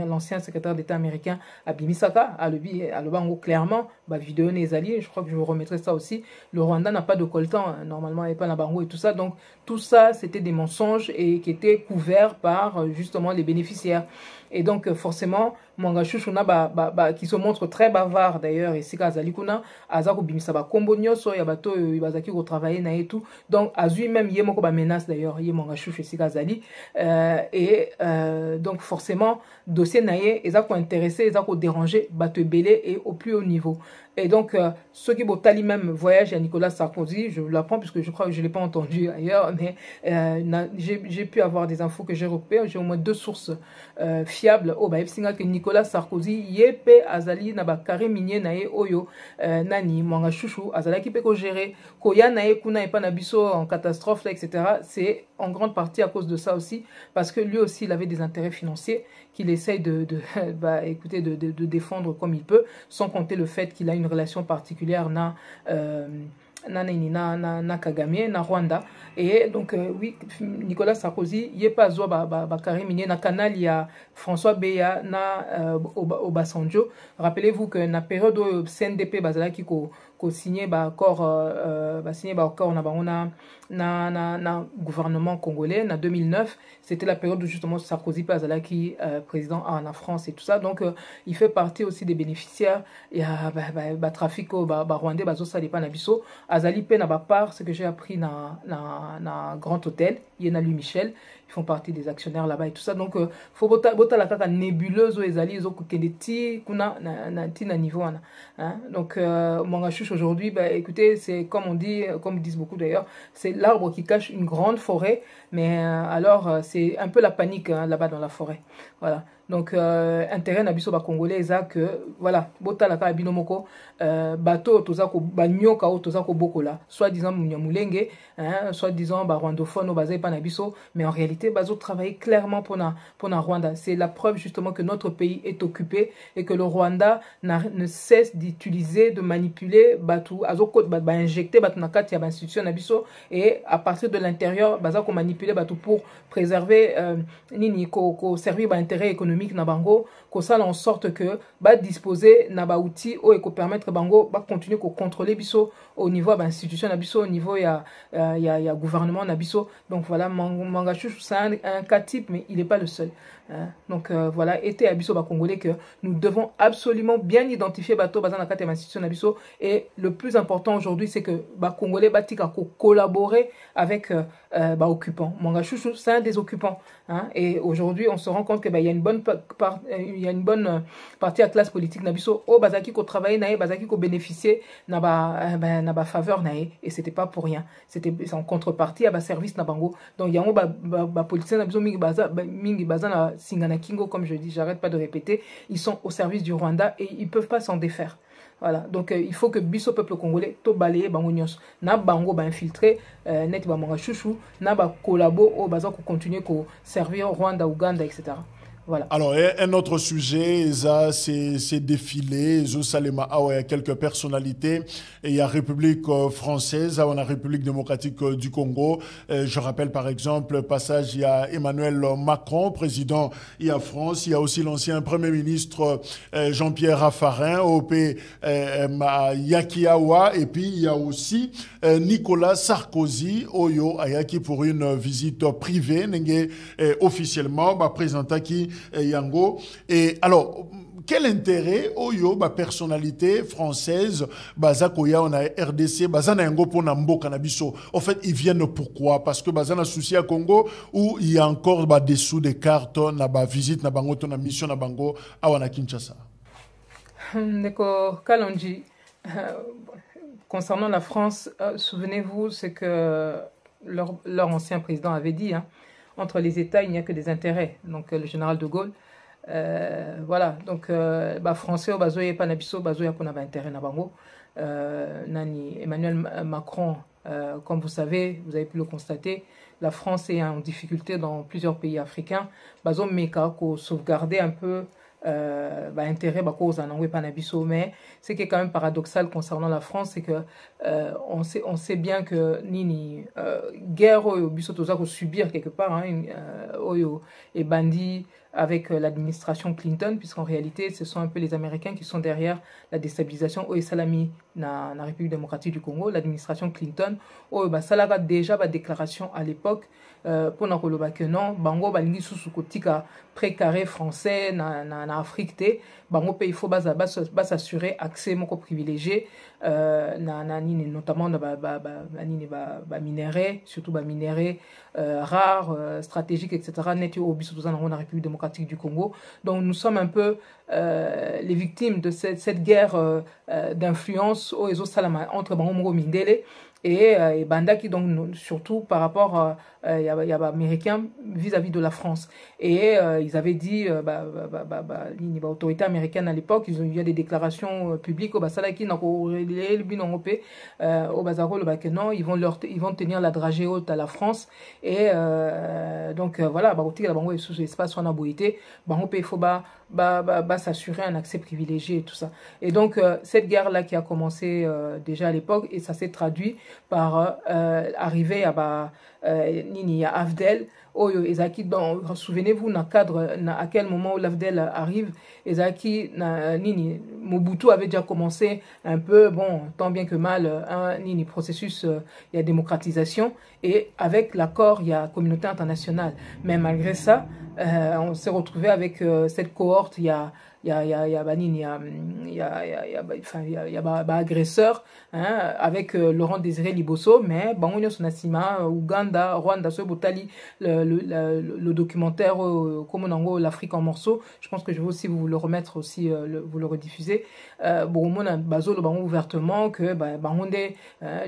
l'ancien secrétaire d'État américain à Bimisaka, a le bango clairement, vidéo Nezali, je crois que je vous remettrai ça aussi. Le Rwanda n'a pas de coltan, normalement il n'y a pas la bango et tout ça, donc tout ça c'était des mensonges et qui étaient couverts par justement les bénéficiaires. Et donc forcément Mangachouchouna qui se montre très bavard d'ailleurs, et c'est Kazalikuna Azako Bimisaba Kombo Nyoso Yabato Ibazaki au travailler na et tout, donc Azui même Yemoko menace d'ailleurs Mangachouch et Sikazali, et donc forcément dossier naie Ezako intéressé, Ezako dérangé Bato belé et au plus haut niveau. Et donc, ceux qui Botali même voyage à Nicolas Sarkozy, je l'apprends puisque je crois que je ne l'ai pas entendu ailleurs, mais j'ai pu avoir des infos que j'ai repérées. J'ai au moins 2 sources fiables. Oh, que Nicolas Sarkozy, Yepe Azali, Naba Kare Minye Nae Oyo, Nani, Mwanga Chouchou, Azala qui peut gérer, Koya Nae Kuna et Panabiso en catastrophe, là, etc. C'est en grande partie à cause de ça aussi, parce que lui aussi, il avait des intérêts financiers qu'il essaye de défendre comme il peut, sans compter le fait qu'il a une relation particulière na Kagame, na Rwanda. Et donc, oui, Nicolas Sarkozy, il n'y a pas Karimine, na canal, il y a François Beya, na Obasanjo. Rappelez-vous que na période où CNDP, qui signé accord na gouvernement congolais en 2009, c'était la période où justement Sarkozy qui président en France et tout ça, donc il fait partie aussi des bénéficiaires. Il y a trafic rwandais bazo salipa na biso azali pe na ba part, ce que j'ai appris na Grand Hôtel, yena lui Michel, ils font partie des actionnaires là-bas et tout ça. Donc faut bota la kaka nébuleuse ezali ezoko kende ti kuna na niveau ana. Hein? Donc Mwanga Chouchou aujourd'hui, bah écoutez, c'est comme on dit, comme disent beaucoup d'ailleurs, c'est l'arbre qui cache une grande forêt, mais alors c'est un peu la panique hein, là-bas dans la forêt. Voilà. Donc intérêt na biso ba congolais eza que voilà, bota la ka binomoko bateau tozako banyoka o tozako bokola, soit disant munyamulenge, hein, soit disant ba rwandophone bazai pa na biso, mais en réalité bazo travailler clairement pour na Rwanda. C'est la preuve justement que notre pays est occupé et que le Rwanda ne cesse d'utiliser, de manipuler batu azoko ba injecter batu na kati ya ba institution na biso, et à partir de l'intérieur bazako manipuler batu pour préserver nini ko servir ba intérêt économique na bango, ko sala en sorte que ba disposer na ba outils o eko permettre bango ba continuer ko contrôler biso au niveau ba institution na biso, au niveau ya gouvernement na biso. Donc voilà, Mwanga Chouchou c'est un cas type, mais il n'est pas le seul. Hein? Donc voilà, été à biso ba congolais que nous devons absolument bien identifier bateau bazan na kati ya institution na biso, et le plus important aujourd'hui c'est que ba congolais batika ko collaborer avec ba occupants. Mwanga Chouchou c'est un des occupants. Hein? Et aujourd'hui on se rend compte que il y a une bonne partie à classe politique na biso o bazaki ko travailler nae, bazaki ko bénéficier na ba faveur nae, et c'était pas pour rien, c'était en contrepartie à ba service na bango. Donc yango ba politicien na biso mingi baza na Singana Kingo, comme je dis, j'arrête pas de répéter, ils sont au service du Rwanda et ils peuvent pas s'en défaire. Voilà, donc il faut que biso peuple congolais to balayer bango nyos na bango ba infiltrer net ba Mwanga Chouchou na ba collabo o baza ko continuer ko servir Rwanda, Ouganda, etc. Voilà. Alors, un autre sujet, c'est défilé. Il y a quelques personnalités. Il y a République française, on a République démocratique du Congo. Je rappelle par exemple, passage, il y a Emmanuel Macron, président, il y a France. Il y a aussi l'ancien Premier ministre Jean-Pierre Raffarin, OP Yakiawa. Et puis, il y a aussi Nicolas Sarkozy, Oyo Ayaki, pour une visite privée, officiellement, présentant qui Yango. Et alors, quel intérêt Oyo, personnalité française, Bazakoya, on a RDC, Bazana Yango pour Nambo Canabiso. En fait, ils viennent pourquoi? Parce que Bazana souci à Congo, où il y a encore dessous des cartes, na visite, na bango, na mission, na bango, à Wana Kinshasa. D'accord, Kalonji. Concernant la France, souvenez-vous ce que leur ancien président avait dit, hein. Entre les États, il n'y a que des intérêts. Donc, le général de Gaulle, voilà. Donc, français, bazoye panabiso, bazoye qu'on avait intérêt na bango. Nani Emmanuel Macron, comme vous savez, vous avez pu le constater, la France est en difficulté dans plusieurs pays africains. Bazo meka ko sauvegarder un peu intérêt cause en anglais panabiso, mais ce qui est quand même paradoxal concernant la France, c'est que on sait bien que nini guerre au biso toza ko subir quelque part, hein, oyo et bandit avec l'administration Clinton, puisqu'en réalité ce sont un peu les Américains qui sont derrière la déstabilisation au Salami na République démocratique du Congo. L'administration Clinton oyo salaga déjà déclaration à l'époque pour na koloba que non bango balingi susu kotika précaré français na Afrique te bango pe il faut s'assurer accès moko privilégié notamment na minéraux, surtout minéraux rares, stratégiques, etc. net au biso dans la République démocratique du Congo. Donc nous sommes un peu les victimes de cette guerre d'influence entre bango mindele et Bandaki, donc surtout par rapport il y a américains vis-à-vis de la France. Et ils avaient dit l'autorité américaine à l'époque, il y a des déclarations publiques au Basalaki non, ils vont tenir la dragée haute à la France. Et donc voilà, espace il faut s'assurer un accès privilégié et tout ça. Et donc cette guerre là qui a commencé déjà à l'époque, et ça s'est traduit par arriver à Afdel. Souvenez-vous à quel moment où l'Afdel arrive, Mobutu avait déjà commencé un peu, bon, tant bien que mal, un processus il y a démocratisation, et avec l'accord il y a communauté internationale. Mais malgré ça, on s'est retrouvé avec cette cohorte il y agresseur avec Laurent Désiré Liboso, mais bango nyo sonasima Uganda, Rwanda, so botali le documentaire comme nango l'Afrique en morceaux. Je pense que je vais aussi vous le remettre aussi, vous le rediffuser. Bon, mon bazolo bango ouvertement que bangonde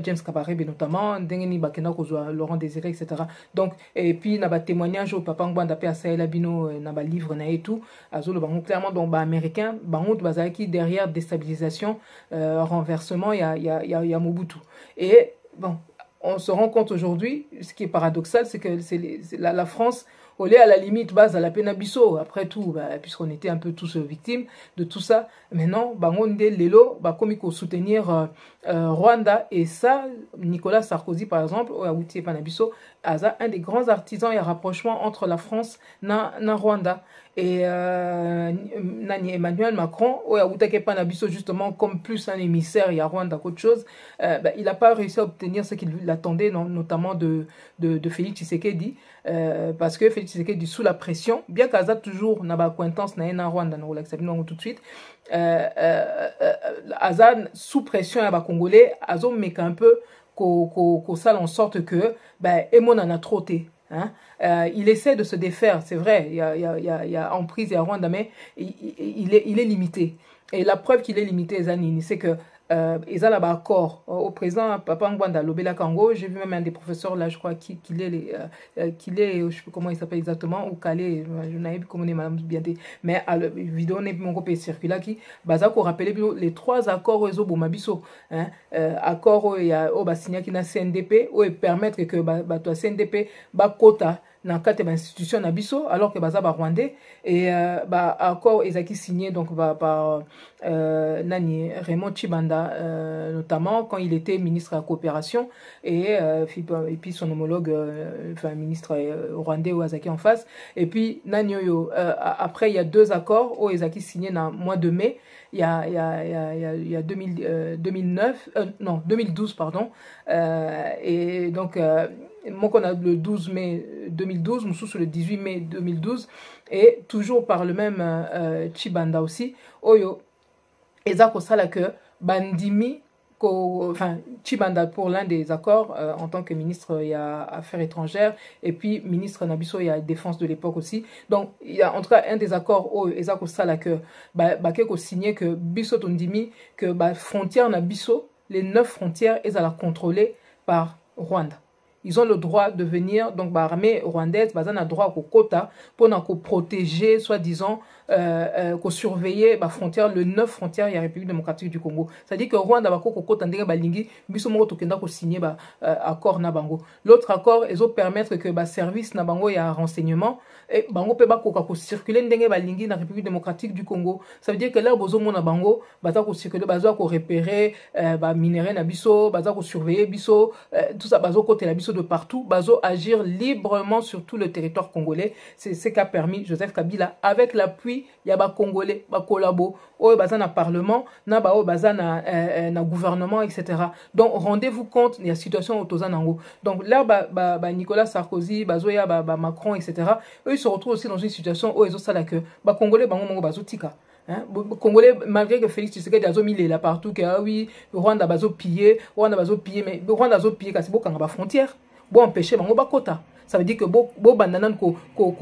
James Kabarebe notamment, dengeni bakena kozwa Laurent Désiré, etc. Donc et puis na ba témoignage au papa ngwanda pe Asaela Bino na ba livre na et tout azolo bango clairement donc ba américain bango bazaki derrière déstabilisation, renversement, il y a Mobutu. Et bon, on se rend compte aujourd'hui, ce qui est paradoxal, c'est que la France, au lieu à la limite base à la Penabiso, après tout, puisqu'on était un peu tous victimes de tout ça, maintenant, Bangonde Lelo, comme il faut soutenir Rwanda, et ça, Nicolas Sarkozy, par exemple, au Aouti et Penabiso, a un des grands artisans et rapprochement entre la France et Rwanda. Et Emmanuel Macron, au Aouti et Penabiso, justement, comme plus un émissaire, il y a Rwanda qu'autre chose, il n'a pas réussi à obtenir ce qu'il attendait, notamment de Félix Tshisekedi, parce que Félix Tshisekedi, sous la pression, bien qu'Aza toujours n'a pas acquaintance na Rwanda, tout de suite, Aza sous pression à Congolais, Azo met un peu qu'on salle en sorte que Emon en a trotté. Hein? Il essaie de se défaire, c'est vrai, il y a emprise, il y a Rwanda, mais il est limité. Et la preuve qu'il est limité, Zanini, c'est que ils ont là-bas accord au présent Papa Ngwanda Lobela Kango. J'ai vu même un des professeurs là, je crois qu'il est je sais pas comment il s'appelle exactement, ou Calais, je n'avais plus comment on est madame bien dit, mais à la vidéo n'est mon copie circulaire qui baza ko rappeler les trois accords aux Bomabiso, hein, accord il y a au signé qui na CNDP ou permettre que toi CNDP ba quota dans le cadre de l'institution Nabiso, alors que Baza Rwandais, et accord Ezaki signé donc par Nani Raymond Chibanda, notamment quand il était ministre de la coopération, et puis son homologue, enfin ministre rwandais ou Azaki en face, et puis Nani après il y a deux accords où Ezaki signé dans le mois de mai. Il y a 2012 pardon, et donc moi qu'on a le 12 mai 2012, nous sommes le 18 mai 2012, et toujours par le même Chibanda aussi, Oyo, Ezako Sala que Bandimi, enfin Chibanda pour l'un des accords en tant que ministre il y a Affaires étrangères, et puis ministre Nabiso il y a Défense de l'époque aussi. Donc il y a en tout cas un des accords où Ezako Sala que Bakeko signé que Biso Tondimi que frontière Nabiso, les 9 frontières elles la contrôlées par Rwanda. Ils ont le droit de venir, donc l'armée rwandaise, ils ont le droit au quota pour protéger, soi-disant, surveiller la frontière, le 9 frontières, il y a la République démocratique du Congo. C'est-à-dire que Rwanda va quota balingi, biso tokenda ko signer accord na bango. L'autre accord, ils ont permettre que service na bango il y a renseignement et bango pe ba ko circuler ndenge balingi na République démocratique du Congo. Ça veut dire que là bozo mona bango baza ko circuler baza ko repérer minerai na biso, baza ko surveiller biso, tout ça bazo côté la biso de partout, bazo agir librement sur tout le territoire congolais. C'est ce qu'a permis Joseph Kabila avec l'appui il y a ba congolais ba collabo au baza na parlement na ba baza na gouvernement, etc. Donc rendez-vous compte il y a situation autoza nango. Donc là Nicolas Sarkozy bazo ya Macron, etc. Eux ils se retrouvent aussi dans une situation où ils ont ça là que ba congolais bango bazo tika. Hein? Congolais, malgré que Félix Tshisekedi a mis là partout, que ah oui, Rwanda bazo pillé, mais Rwanda bazo pillé car c'est beau quand on a frontière. Bon empêcher bango ba quota. Ça veut dire que beau bandanan ko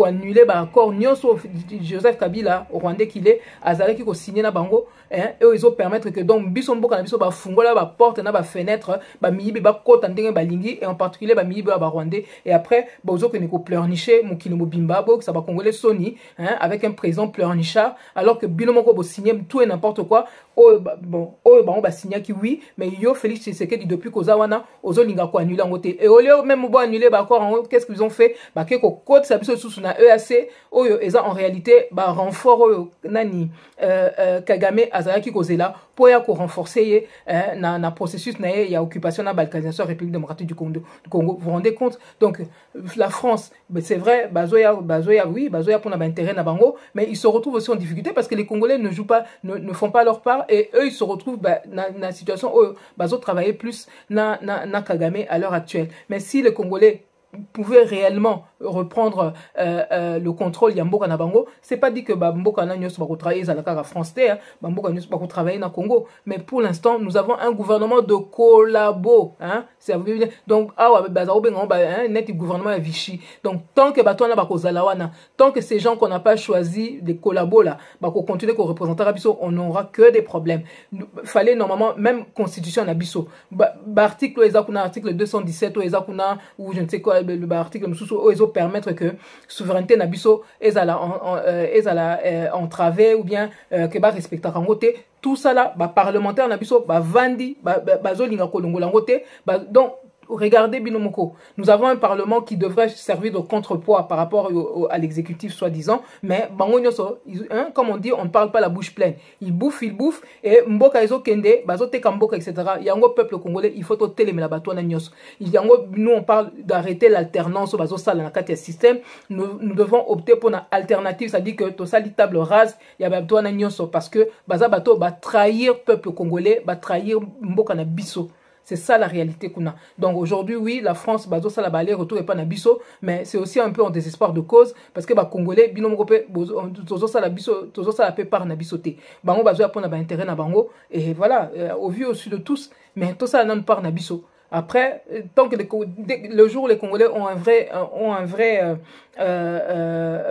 annuler ba accord nyonso Joseph Kabila rwandais qu'il est azalaki ko signer na bango, hein, et ils ont permettre que donc biso mboka na biso ba fungola ba porte na ba fenêtre ba miyibe ba kota ndenge ba lingi, et en particulier ba miyibe ba rwandais, et après bozo que ne ko pleurnicher mukilo mobimba bo ça ba congolais soni, hein, avec un président pleurnichard, alors que bilo moko bo signer tout et n'importe quoi. Bon on va signer qui oui, mais yo Félix Tshisekedi depuis kozawana ozo linga ko annuler ngote, et au lieu même bo annuler ba accord, qu'est-ce qu'ils ont fait? Keko côte ça biso sous na EAC oyo eza en réalité renfort oyo nani Kagame azalaki kozela pour ya ko renforcer na processus na ya occupation na balkanisation République démocratique du Congo. Vous vous rendez compte? Donc la France, c'est vrai, bazoya pour na intérêt na bango, mais ils se retrouvent aussi en difficulté parce que les Congolais ne jouent pas, ne font pas leur part, et eux ils se retrouvent na situation où bazo travailler plus na Kagame à l'heure actuelle. Mais si les Congolais pouvait réellement reprendre le contrôle ya mboka na bango, c'est pas dit que mboka na nyos ba travailler za la France hein, mboka nyos ba travailler na Congo, mais pour l'instant nous avons un gouvernement de collabo hein, donc net gouvernement ya Vichy. Donc tant que bato na ba kozala wana, tant que ces gens qu'on n'a pas choisi les collabos là ba ko continuer ko représenter biso, on n'aura que des problèmes. Fallait normalement même constitution na biso article ezakuna article 217 ezakuna ou je ne sais quoi le article mususu ezo permettre que souveraineté na biso ezala entravé ou bien que ba respecter kangote tout ça là parlementaire na biso vandi bazolinga kolongola ngote donc regardez Binomoko, nous avons un parlement qui devrait servir de contrepoids par rapport à l'exécutif soi-disant, mais comme on dit, on ne parle pas la bouche pleine. Il bouffe, et Mboka Ezo Kende, Bazote Kamboka, etc. Yango peuple congolais, il faut télémer la bateau Nyos. Nous on parle d'arrêter l'alternance au Bazo Sal dans le système. Nous devons opter pour une alternative, c'est-à-dire que tout ça, table rase, il y a bateau Nyos parce que Baza Bato va trahir peuple congolais, va trahir Mboka na biso. C'est ça la réalité qu'on a. Donc aujourd'hui, oui, la France, bazo ça la balai retour et pas na biso, mais c'est aussi un peu en désespoir de cause parce que Congolais, binom europé, tozo ça la biso, tozo ça la paix par na bisoté. Bango bazo ya pona ba intérêt na bango et voilà, au vu au-dessus de tous, mais tout ça non par na biso. Après, tant que le jour où les Congolais ont un vrai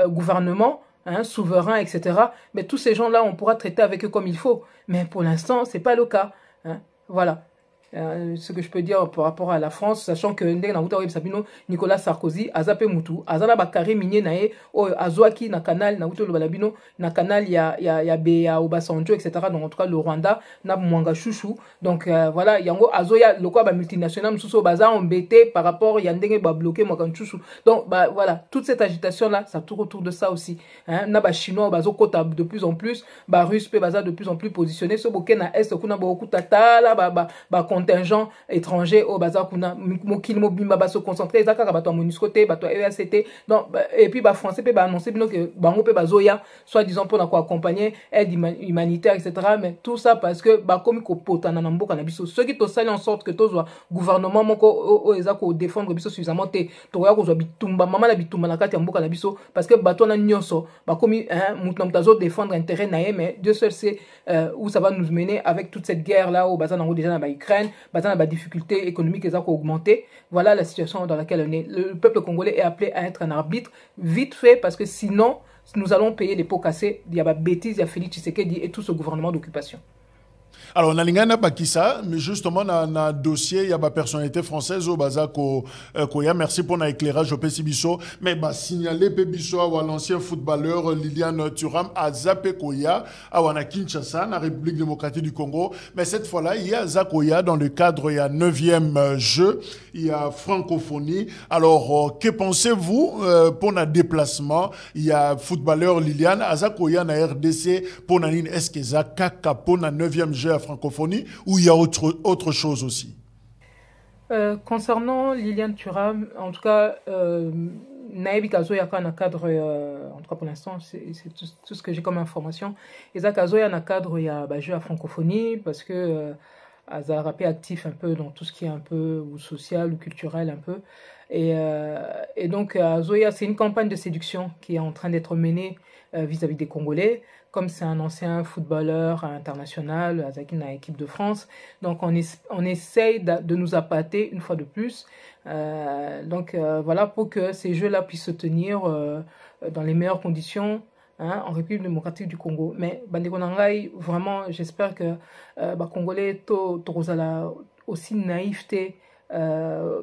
gouvernement, hein, souverain, etc., mais tous ces gens-là, on pourra traiter avec eux comme il faut. Mais pour l'instant, c'est pas le cas. Hein. Voilà. Ce que je peux dire par rapport à la France, sachant que Nicolas Sarkozy, Azape Moutou, Azana Bakare Minier Nae, Azwaki na canal, Naouto Balabino, na canal, ya Béa, Obasanjo, etc. Donc en tout cas le Rwanda, na Mwanga Chouchou. Donc voilà, Yango Azoya, le quoi multinational, Moussou Baza embêté par rapport, Yandenge ba bloqué Mwanga Chouchou. Donc voilà, toute cette agitation-là, ça tourne autour de ça aussi. Hein, na ba Chinois, Bazo Kota de plus en plus, ba Russe, Baza de plus en plus positionné, ce bokeh na Est, Kuna beaucoup Tata, là, contingent étranger au bazar kuna mokili mobimba ba se concentrer ezaka bato MONUSCO te bato EACT donc et puis ba français pe ba annoncer bino que bango pe bazoya soit disant pour accompagner aide humanitaire etc. mais tout ça parce que ba komi ko potana na mboka na biso ceux qui to sali en sorte que to zo gouvernement moko ezako défendre biso suffisamment te to ya ko zo bitumba mama na bitumba na kati ya mboka na biso parce que bato na nyonso ba komi mutu na mutazo défendre intérêt na mais Dieu seul sait où ça va nous mener avec toute cette guerre là au bazar déjà na ba Ukraine bazar na ba difficultés économiques ezako augmenter. Voilà la situation dans laquelle on est. Le peuple congolais est appelé à être un arbitre vite fait parce que sinon nous allons payer les pots cassés. Il y a ba bêtises, il y a Félix Tshisekedi et tout ce gouvernement d'occupation. Alors, on a l'ingana bakisa, mais justement, dans un dossier, il y a ma personnalité française au Baza Koya. Merci pour l'éclairage au Pessibiso. Mais bah, signaler Pébiso à l'ancien footballeur Liliane Thuram à Zapé Koya, à Kinshasa, la République démocratique du Congo. Mais cette fois-là, il y a Zakoya dans le cadre, il y a 9e jeu, il y a francophonie. Alors, que pensez-vous pour un déplacement? Il y a footballeur Liliane, à Zakoya, na RDC, pour Nanine, est-ce que Zakaka pour un 9e jeu à francophonie ou il y a autre chose aussi? Concernant Liliane Thuram, en tout cas, Naebi Kazoya a un cadre, en tout cas pour l'instant, c'est tout ce que j'ai comme information. Et ça, Kazoya a un cadre, il y a jeu à francophonie parce que Azarapé actif un peu dans tout ce qui est un peu ou social ou culturel un peu. Et donc, Zoya, c'est une campagne de séduction qui est en train d'être menée vis-à-vis des Congolais. Comme c'est un ancien footballeur international, Azaki dans l'équipe de France. Donc, on essaye de nous appâter une fois de plus. Voilà, pour que ces jeux-là puissent se tenir dans les meilleures conditions. Hein, en République démocratique du Congo. Mais Bandekonangai, vraiment, j'espère que Congolais Torozala aussi naïveté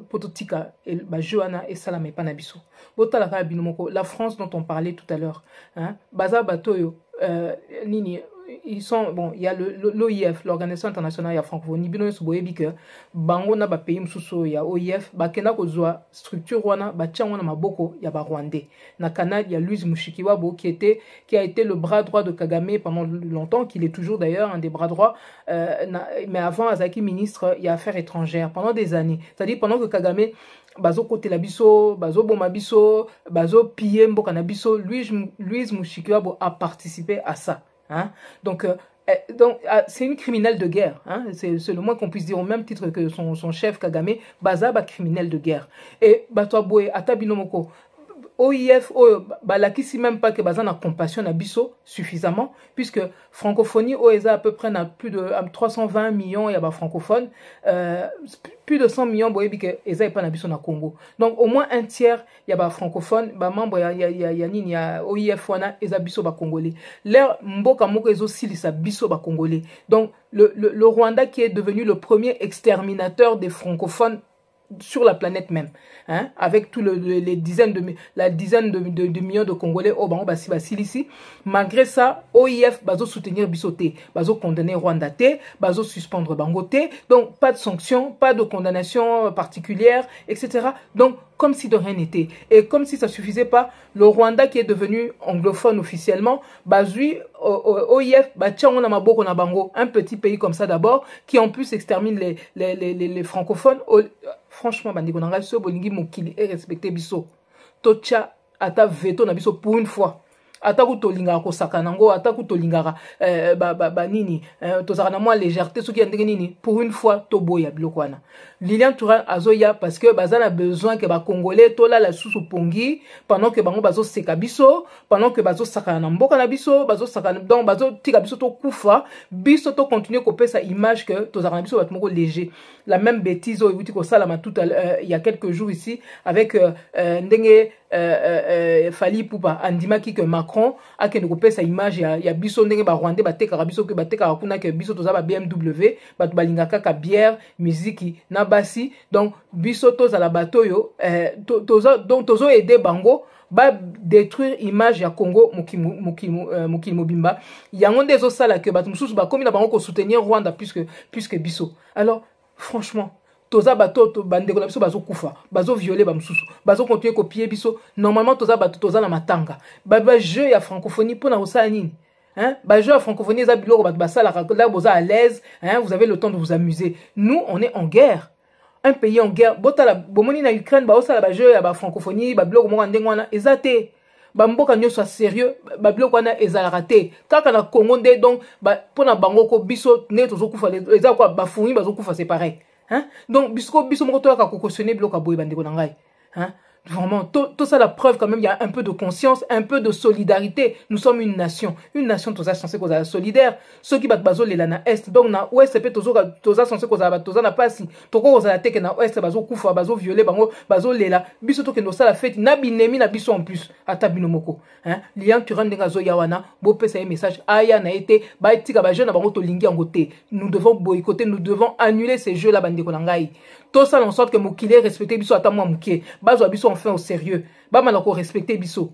Pototika et Johanna et Salame Panabiso. La France dont on parlait tout à l'heure, hein, Baza Batoyo, Nini. Ils sont bon, il y a l'OIF, l'Organisation internationale de la francophonie, bino soboyebi que bango na ba pays mususu ya OIF bakenda kozwa structure wana ba tchangwana maboko ya ba rwandais. Na Canada, il y a Louise Mushikiwabo qui a été le bras droit de Kagame pendant longtemps, qu'il est toujours d'ailleurs un des bras droits, mais avant Azaki ministre il y a affaires étrangères pendant des années. C'est-à-dire pendant que Kagame bazo kote la biso, bazo boma biso, bazo piller mboka na biso, Louise Mushikiwabo a participé à ça. Hein? Donc, Donc, c'est une criminelle de guerre. Hein? C'est le moins qu'on puisse dire, au même titre que son chef Kagame, Baza, criminel de guerre. Et Batouaboué, Atabinomoko, OIF, balakisi même pas que Baza na compassion na biso suffisamment, puisque francophonie, OESA à peu près na plus de 320 millions, il y a francophones, plus de 100 millions, boyebi que ESA est pas na biso na Congo. Donc au moins un tiers, il y a francophone, membre, il y a OIF wana, ESA biso congolais. L'air mboka moko ezo silisa biso congolais. Donc le Rwanda qui est devenu le premier exterminateur des francophones sur la planète même, hein, avec tous les dizaines de millions de Congolais au Bango Basili. Malgré ça, OIF bazo soutenir Bissoté, bazo condamner Rwanda té, bazo suspendre Bangoté, donc pas de sanctions, pas de condamnation particulière, etc. Donc comme si de rien n'était. Et comme si ça suffisait pas, le Rwanda qui est devenu anglophone officiellement, bazui OIF, un petit pays comme ça d'abord, qui en plus extermine les francophones. Franchement, bandiko nanga so bolingi mokili et respecter biso. Tocha ata veto na biso pour une fois. Ataku tolingaka ko sakanango, ataku tolingaka nini, tozaka na moi légèreté soki ya ndenge nini pour une fois toboya biloko wana. Lilian Thuram azoya parce que baza na besoin que ba congolais tola la susu pongi pendant que bango bazo seka biso, pendant que bazo sakana na mboka na biso, bazo sakana donc bazo tika biso to kufa, biso to continuer ko pesa image que tozaka na biso bat moko léger. La même bêtise au ko salama tout il y a quelques jours ici avec ndenge Fali Poupa andimaki que Macron a que nous pesa image ya biso ndenge ba Rwandais bateka biso que bateka kuna que biso toza ba BMW bat balingaka ka bière musique na basi donc biso toza la batoyo donc tozo aider bango ba détruire image ya Congo mokili mobimba yango ndezo sala que bat mususu ba komi na bango ko soutenir Rwanda puisque biso. Alors franchement toza bato bandeko na biso bazo kufa bazo violer ba mususu bazo continuer copier biso normalement toza bato toza na matanga ba jeu ya francophonie pona osala nini, hein, ba jeu ya francophonie eza biloko bato basala là boza à l'aise, hein, vous avez le temps de vous amuser. Nous on est en guerre, un pays en guerre. Botala bomoni na Ukraine ba osala ba jeu ya ba francophonie ba biloko moko ndenge wana ezate ba mboka nyoso sérieux ba biloko wana ezalaka te kaka na Congo nde donc pona bango ko biso ne tozo kufa eza quoi ba funi bazo kufa c'est pareil. Hein? Donc, biso moko toka ko cautionner bloka boy bandeko nangai. Hein? Vraiment, tout ça la preuve quand même, il y a un peu de conscience, un peu de solidarité. Nous sommes une nation tous censés qu'on soit solidaire. Ceux qui battent bazo les na est, donc na ouest c'est tous censés qu'on soit tous na pas si. Toko on a teke na ouest bazo kufa bazo violer bango bazo lela. Biso to que nous ça la fête na binemi na biso en plus. Ata binomoko. Hein? Lian tu rendes ngazo yawana, bo pesa un message aya na été ba tika ba jeune bango to lingi en côté. Nous devons boycotter, nous devons annuler ces jeux là bandeko nangai. Tout ça en sorte que mokile respecter biso ata moi moké. Bazo biso enfin au sérieux. Ba malako respecter biso.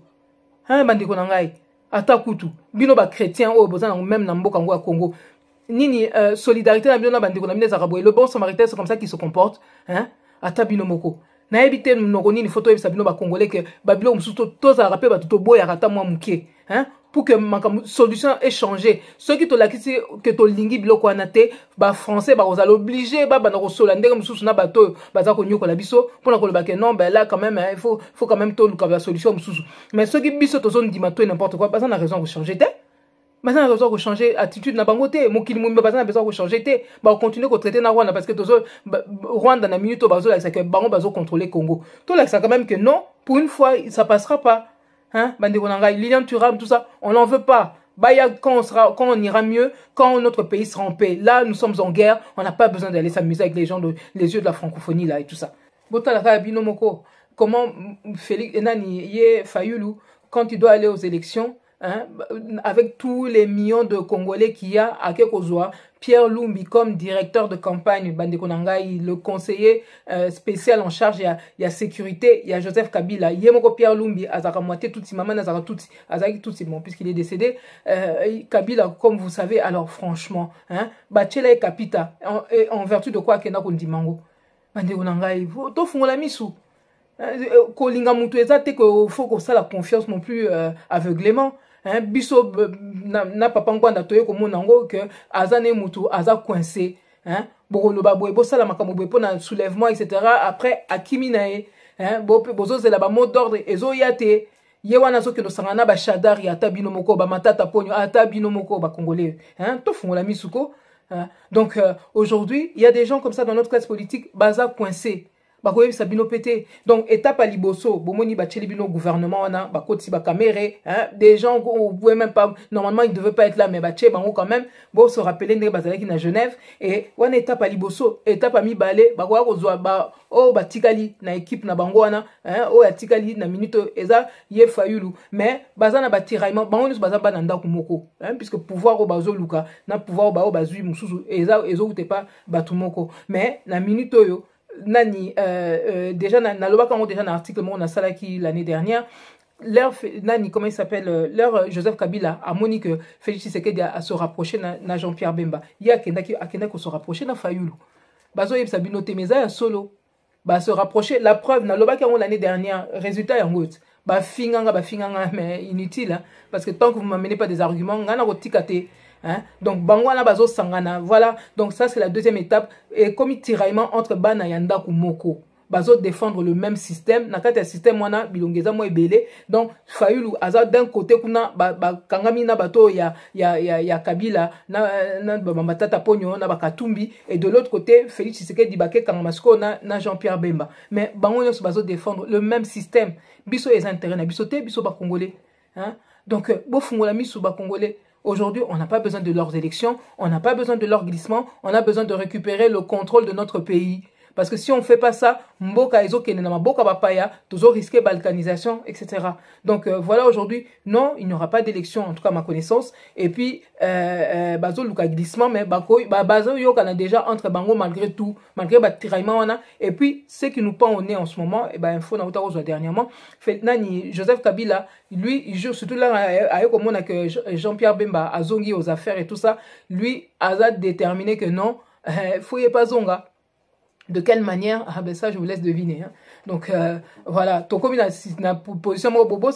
Hein bandeko nangai. Ata kutu. Bino ba chrétien o boza même na mboka ngo ya Congo. Nini solidarité na bino na bandeko na bino zaraboye. Le bon samaritain c'est comme ça qu'il se comporte, hein? Ata bino moko. Na ebité nous ni photo ebisa bino ba congolais que ba bilo musuto to za rappel ba to boya ata moi moké, hein? Pour que ma solution ait changé. Ceux qui te la quitté que to lingi biloko anate ba français ba ozala obligé ba na kosola ndenge mususu na bato baza ko nyoko la biso pour na ko ba que non ben là quand même il faut quand même to la solution mususu. Mais ceux qui biso to zone dimato n'importe quoi, ba na raison de changer té. Ba na raison de changer attitude na bangoté, mokili mumba ba na besoin de changer té. Ba continuer ko traiter na Rwanda parce que to Rwanda na minute ba zo la que bango ba zo contrôler Congo. To là ça quand même que non, pour une fois ça passera pas. Hein, bandeko nangai, Lilian Thuram, tout ça, on n'en veut pas. Baya quand on ira mieux, quand notre pays sera en paix. Là, nous sommes en guerre, on n'a pas besoin d'aller s'amuser avec les gens les yeux de la francophonie là et tout ça. Botala binomoko, comment Félix Enani Ye Fayulu, quand il doit aller aux élections, hein, avec tous les millions de Congolais qu'il y a à Kekozwa, Pierre Lumbi comme directeur de campagne, bandeko nangai, le conseiller spécial en charge, il y a sécurité, il y a Joseph Kabila, Yemoko Pierre Lumbi, Azara Moité, Tutsi, Maman Azara Tutsi, Azaki Tutsi, bon, puisqu'il est décédé, Kabila, comme vous savez, alors franchement, hein, Bachela et Kapita, en vertu de quoi Kena Kondimango, bandeko nangai, to fungola misu. Kolinga mutu ezate que faut qu'on ça la confiance non plus aveuglément. Hein, biso na papa ngwanda toye ko monango que azane mutu aza coincé, hein, bokolo ba boye bosala makambo boye pona soulèvement etc. Après akimi nae, hein, bozo zela ba mot d'ordre ezo yate ye wana soki nosangana ba Shadari ata bino moko ba Matata Ponyo ata bino moko ba congolais hein to fungola misuko hein? Donc aujourd'hui il y a des gens comme ça dans notre classe politique baza coincé bakoyebi sabino pété donc étape à liboso bomoni bacheli bino gouvernement wana bakoti ba caméré hein des gens on pouvait même pas normalement ils devaient pas être là mais bache bango quand même bon se rappeler ndenge bazalaki na Genève et wana étape à liboso étape à mibale bakoya kozwa ba o batikali na équipe na bango wana hein o yatikali na minute eza ye Fayulu mais bazana batiraillement bango nyonso baza bana ndako moko hein puisque pouvoir o bazo luka na pouvoir ba o bazui mususu eza ezokute pas batu moko mais na minute oyo nani déjà na lobaka on déjà un article on a salaki l'année dernière leur nani comment il s'appelle leur Joseph Kabila a moni que Félix Tshisekedi a se rapprocher na Jean-Pierre Bemba il y a akenda ko se rapprocher na Fayulu bazo yeb sabino temeza ya solo ba se rapprocher la preuve na lobaka on l'année dernière résultat ya ngot ba finganga mais inutile hein, parce que tant que vous m'amenez pas des arguments ngana ko tikate. Hein? Donc bangwana bazo sangana voilà donc ça c'est la deuxième étape et comme tiraillement entre bana yanda kumoko bazo défendre le même système nakata système wana bilongeza mo ebele donc Fayulu aza d'un côté kuna ba kangami na bato ya Kabila na Matata Ponyo na Bakatumbi et de l'autre côté Félix Tshisekedi baké kangamasko na Jean-Pierre Bemba mais bango nyos bazo défendre le même système biso les intérêts na biso te biso ba congolais hein donc bo fungola misu ba congolais. Aujourd'hui, on n'a pas besoin de leurs élections, on n'a pas besoin de leur glissement, on a besoin de récupérer le contrôle de notre pays. Parce que si on ne fait pas ça, mboka ezo kenena mboka bapaya, toujours risquer balkanisation, etc. Donc voilà, aujourd'hui, non, il n'y aura pas d'élection, en tout cas à ma connaissance. Et puis, bazo luka glissement, mais bazo yo kana déjà entre bango malgré tout, malgré tiraillement wana. Et puis, ce qui nous pend au nez en ce moment, et ben info na uta rejoint dernièrement, fait nani Joseph Kabila, lui, il joue surtout là avec au monde que Jean-Pierre Bemba a zongi aux affaires et tout ça, lui a déterminé que non, fouillez pas zonga. De quelle manière? Ah ben ça je vous laisse deviner. Hein. Donc voilà, Tokomi na position bobo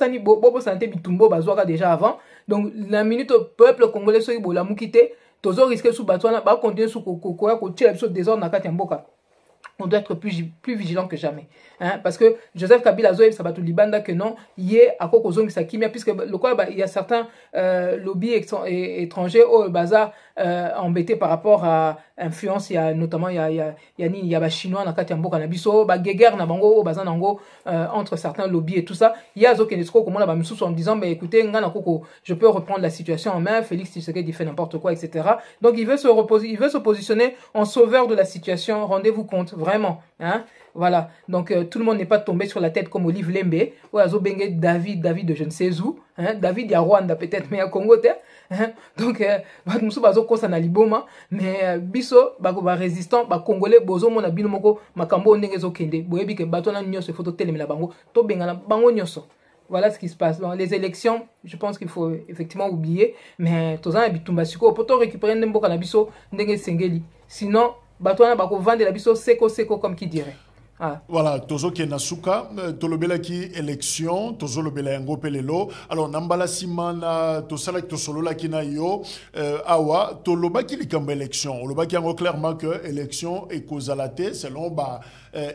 santé bitumbo bazwaka déjà avant. Donc la minute peuple congolais so ibola mukite, tozo risquer sous batwana ba continuer sous kokoya ko tire biso désordre na kati mboka. On doit être plus vigilant que jamais. Hein? Parce que Joseph Kabila Zoé, ça va tout libanda que non, il est à Kokozong Sakimia, puisque le quoi, il y a certains lobbies étrangers au bazar embêtés par rapport à influence, il y a notamment il y a chinois na Katiambo Kanabiso, ba guerre na bango au bazar nango entre certains lobbies et tout ça. Il y a Zokenesco comme on l'a mis en disant mais écoutez, ngana koko, je peux reprendre la situation en main, Félix Tshisekedi fait n'importe quoi, etc. Donc il veut se positionner en sauveur de la situation, rendez-vous compte, vraiment, hein? Voilà, donc tout le monde n'est pas tombé sur la tête comme Olive Lembe, ou Azobenge David de je ne sais où, hein? David ya Rwanda peut-être, mais à Congo, hein? Donc, nous sommes na liboma, mais biso, ba résistant, ba congolais, bozo mona bino moko, makambo ndengezo kende, boyebi ke batona nyoso photo telemela bango, to bengana bango nyoso. Voilà ce qui se passe. Dans les élections, je pense qu'il faut effectivement oublier, mais tous les bitumba siko, pour récupérer n'importe na biso, ndenge sengeli. Sinon, batona bako vendre la biso seko comme qui dirait. Ah. Voilà, tozo ki nasuka, tolobela ki élection, tozo lobela yango pelelo. Alors nambala simana, tosala ki tosolola ki na yo, awa, toloba ki likamba élection. Oloba ki yango clairement que élection est causalité selon ba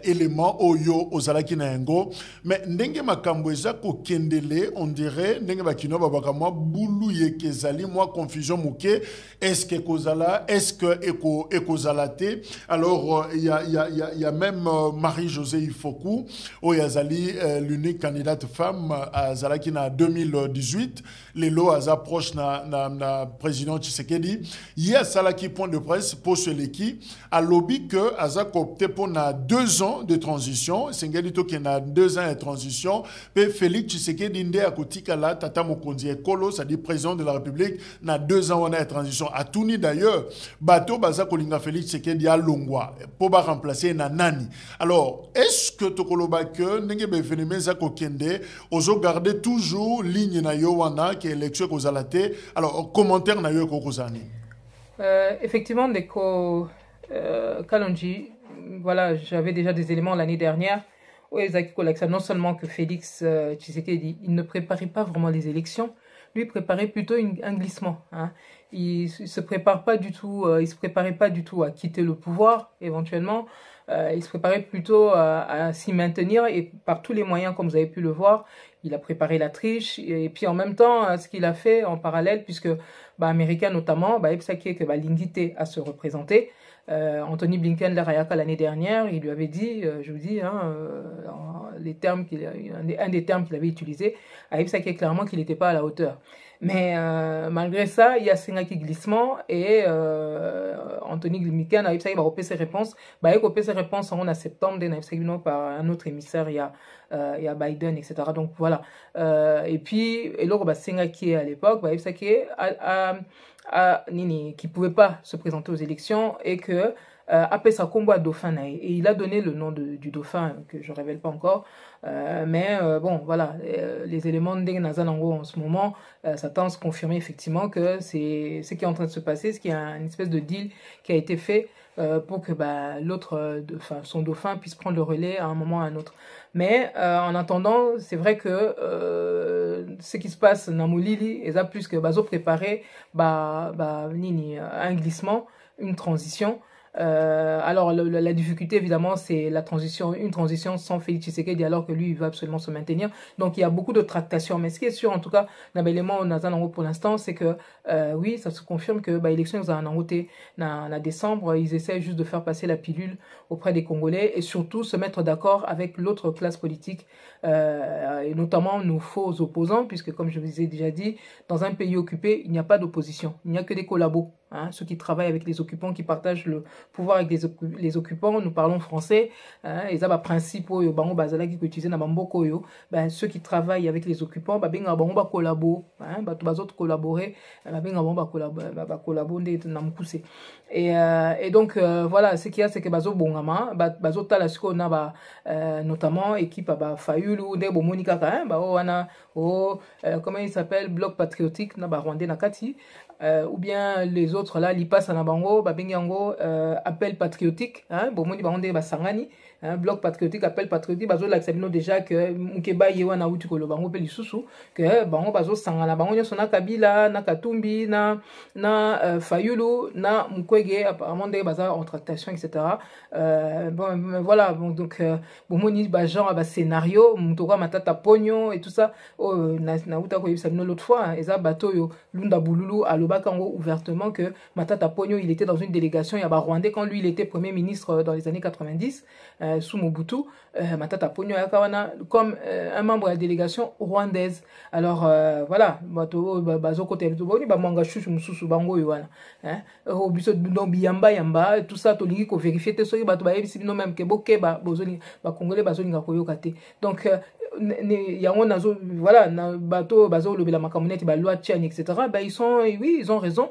élément oyo ozala ki na yango. Mais ndenge makambo eza ko kendele, on dirait ndenge bakino babaka moi boulou ye kezali moi confusion mouke. Est-ce que kozala, est-ce que ekozalate? Alors il y a même Marie-Josée Ifoku, Oyazali, l'unique candidate femme à Zalaki en 2018. Les lots approchent na président Tshisekedi. Il y a Salaki point de presse pour celui a lobby que Azak opté pour 2 ans de transition. Sengelito qui a 2 ans de transition. Puis Félix Tshisekedi ndé à Kotikala, Tata Mokonzi Ekolo, c'est-à-dire président de la République, na 2 ans de transition. À Touni d'ailleurs, Bato Baza Kolinga Félix Tshisekedi à Longwa pour remplacer Nani. Alors, est-ce que Tokoloba que Nengebe Fenemeza Kokende, oso garder toujours ligne na yo wana qui est élection kozalate. Alors, commentaire na yo kokozani. Effectivement, Deko Kalonji, voilà, j'avais déjà des éléments l'année dernière où Ezaki Kolaksa, non seulement que Félix Tshisekedi, il ne préparait pas vraiment les élections, lui préparait plutôt un glissement. Hein. il se prépare pas du tout, il se préparait pas du tout à quitter le pouvoir éventuellement. Il se préparait plutôt à s'y maintenir et par tous les moyens, comme vous avez pu le voir, il a préparé la triche et puis en même temps, ce qu'il a fait en parallèle, puisque américain notamment, il sait que l'ingité à se représenter. Anthony Blinken l'année dernière, il lui avait dit, je vous dis, les termes un des termes qu'il avait utilisé, il sait clairement qu'il n'était pas à la hauteur. Mais malgré ça, il y a Sengaki glissement et Anthony Blinken a eu ses réponses. Il a ses réponses en septembre, par un autre émissaire, il y a Biden, etc. Donc voilà. Et puis, et là, Sengaki à l'époque, qui ne pouvait pas se présenter aux élections et que appelé sa combo à dauphin et il a donné le nom du dauphin que je révèle pas encore mais bon voilà les éléments de Nazanango en ce moment ça tend à se confirmer effectivement que c'est ce qui est en train de se passer, ce qui est une espèce de deal qui a été fait pour que l'autre son dauphin puisse prendre le relais à un moment ou à un autre. Mais en attendant, c'est vrai que ce qui se passe dans Molili est plus que bazo préparer un glissement, une transition. Alors la difficulté évidemment c'est une transition sans Félix Tshisekedi alors que lui il veut absolument se maintenir, donc il y a beaucoup de tractations, mais ce qui est sûr en tout cas l'élément pour l'instant c'est que oui ça se confirme que l'élection ils ont annoncé en décembre, ils essaient juste de faire passer la pilule auprès des Congolais et surtout se mettre d'accord avec l'autre classe politique et notamment nos faux opposants, puisque comme je vous ai déjà dit, dans un pays occupé il n'y a pas d'opposition, il n'y a que des collabos. Ceux qui travaillent avec les occupants, qui partagent le pouvoir avec les occupants, nous parlons français, ils ont un principe qui est utilisé dans Bamboko, ceux qui travaillent avec les occupants, collaborer, et donc voilà, ce qu'il y a c'est que bazo bongama, bazo talasiko na notamment équipe Fayulu, Debo Monika comment il s'appelle, Bloc Patriotique na Rwandais Nakati. Ou bien les autres là, l'IPAS Anabango, Babengango, appel patriotique, Bomoni Bango Basangani, Bloc patriotique, appel patriotique, Bazo l'acceptons déjà que Mukeba Yewana Utikolo Bango Pelisusu, que Bango Bazo Sangana, Bango Nyosona Kabila, na Katumbi, na Fayulu, na Mukwege, apparemment des bazars en tractation, etc. Bon, voilà, donc Bomoni Bajan, scénario, Mutoka Matata Pogno et tout ça, na Uta Koyibsabino l'autre fois, Eza Batoyo, Lunda Boululu, Alobakango ouvertement que Matata Pogno, il était dans une délégation, il y a Rwandais quand lui il était premier ministre dans les années 90, sous Mobutu, Matata Pogno comme un membre de la délégation rwandaise. Alors voilà, bazo côté manga chouchou mususu bango yoana, au biso biyamba yamba tout ça tolingi ko vérifier te soki bato ba yebisi no même ke boke bozoli ba congolais bazolinga koyoka te. Donc yango nazo voilà na bato bazo lobela makamuneti ba loi tchani etc. Ils ont raison,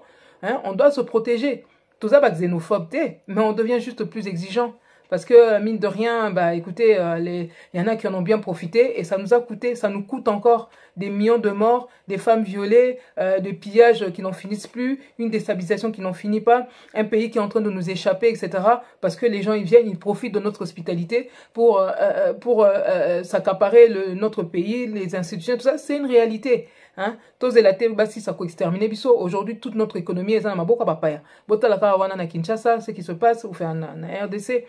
on doit se protéger. Tout ça xénophobe mais on devient juste plus exigeant. Parce que, mine de rien, écoutez, il y en a qui en ont bien profité et ça nous coûte encore des millions de morts, des femmes violées, des pillages qui n'en finissent plus, une déstabilisation qui n'en finit pas, un pays qui est en train de nous échapper, etc. Parce que les gens, ils viennent, ils profitent de notre hospitalité pour s'accaparer notre pays, les institutions, tout ça, c'est une réalité. Aujourd'hui, toute notre économie est dans ma boca papaya. Na Kinshasa, ce qui se passe, ou fait en RDC,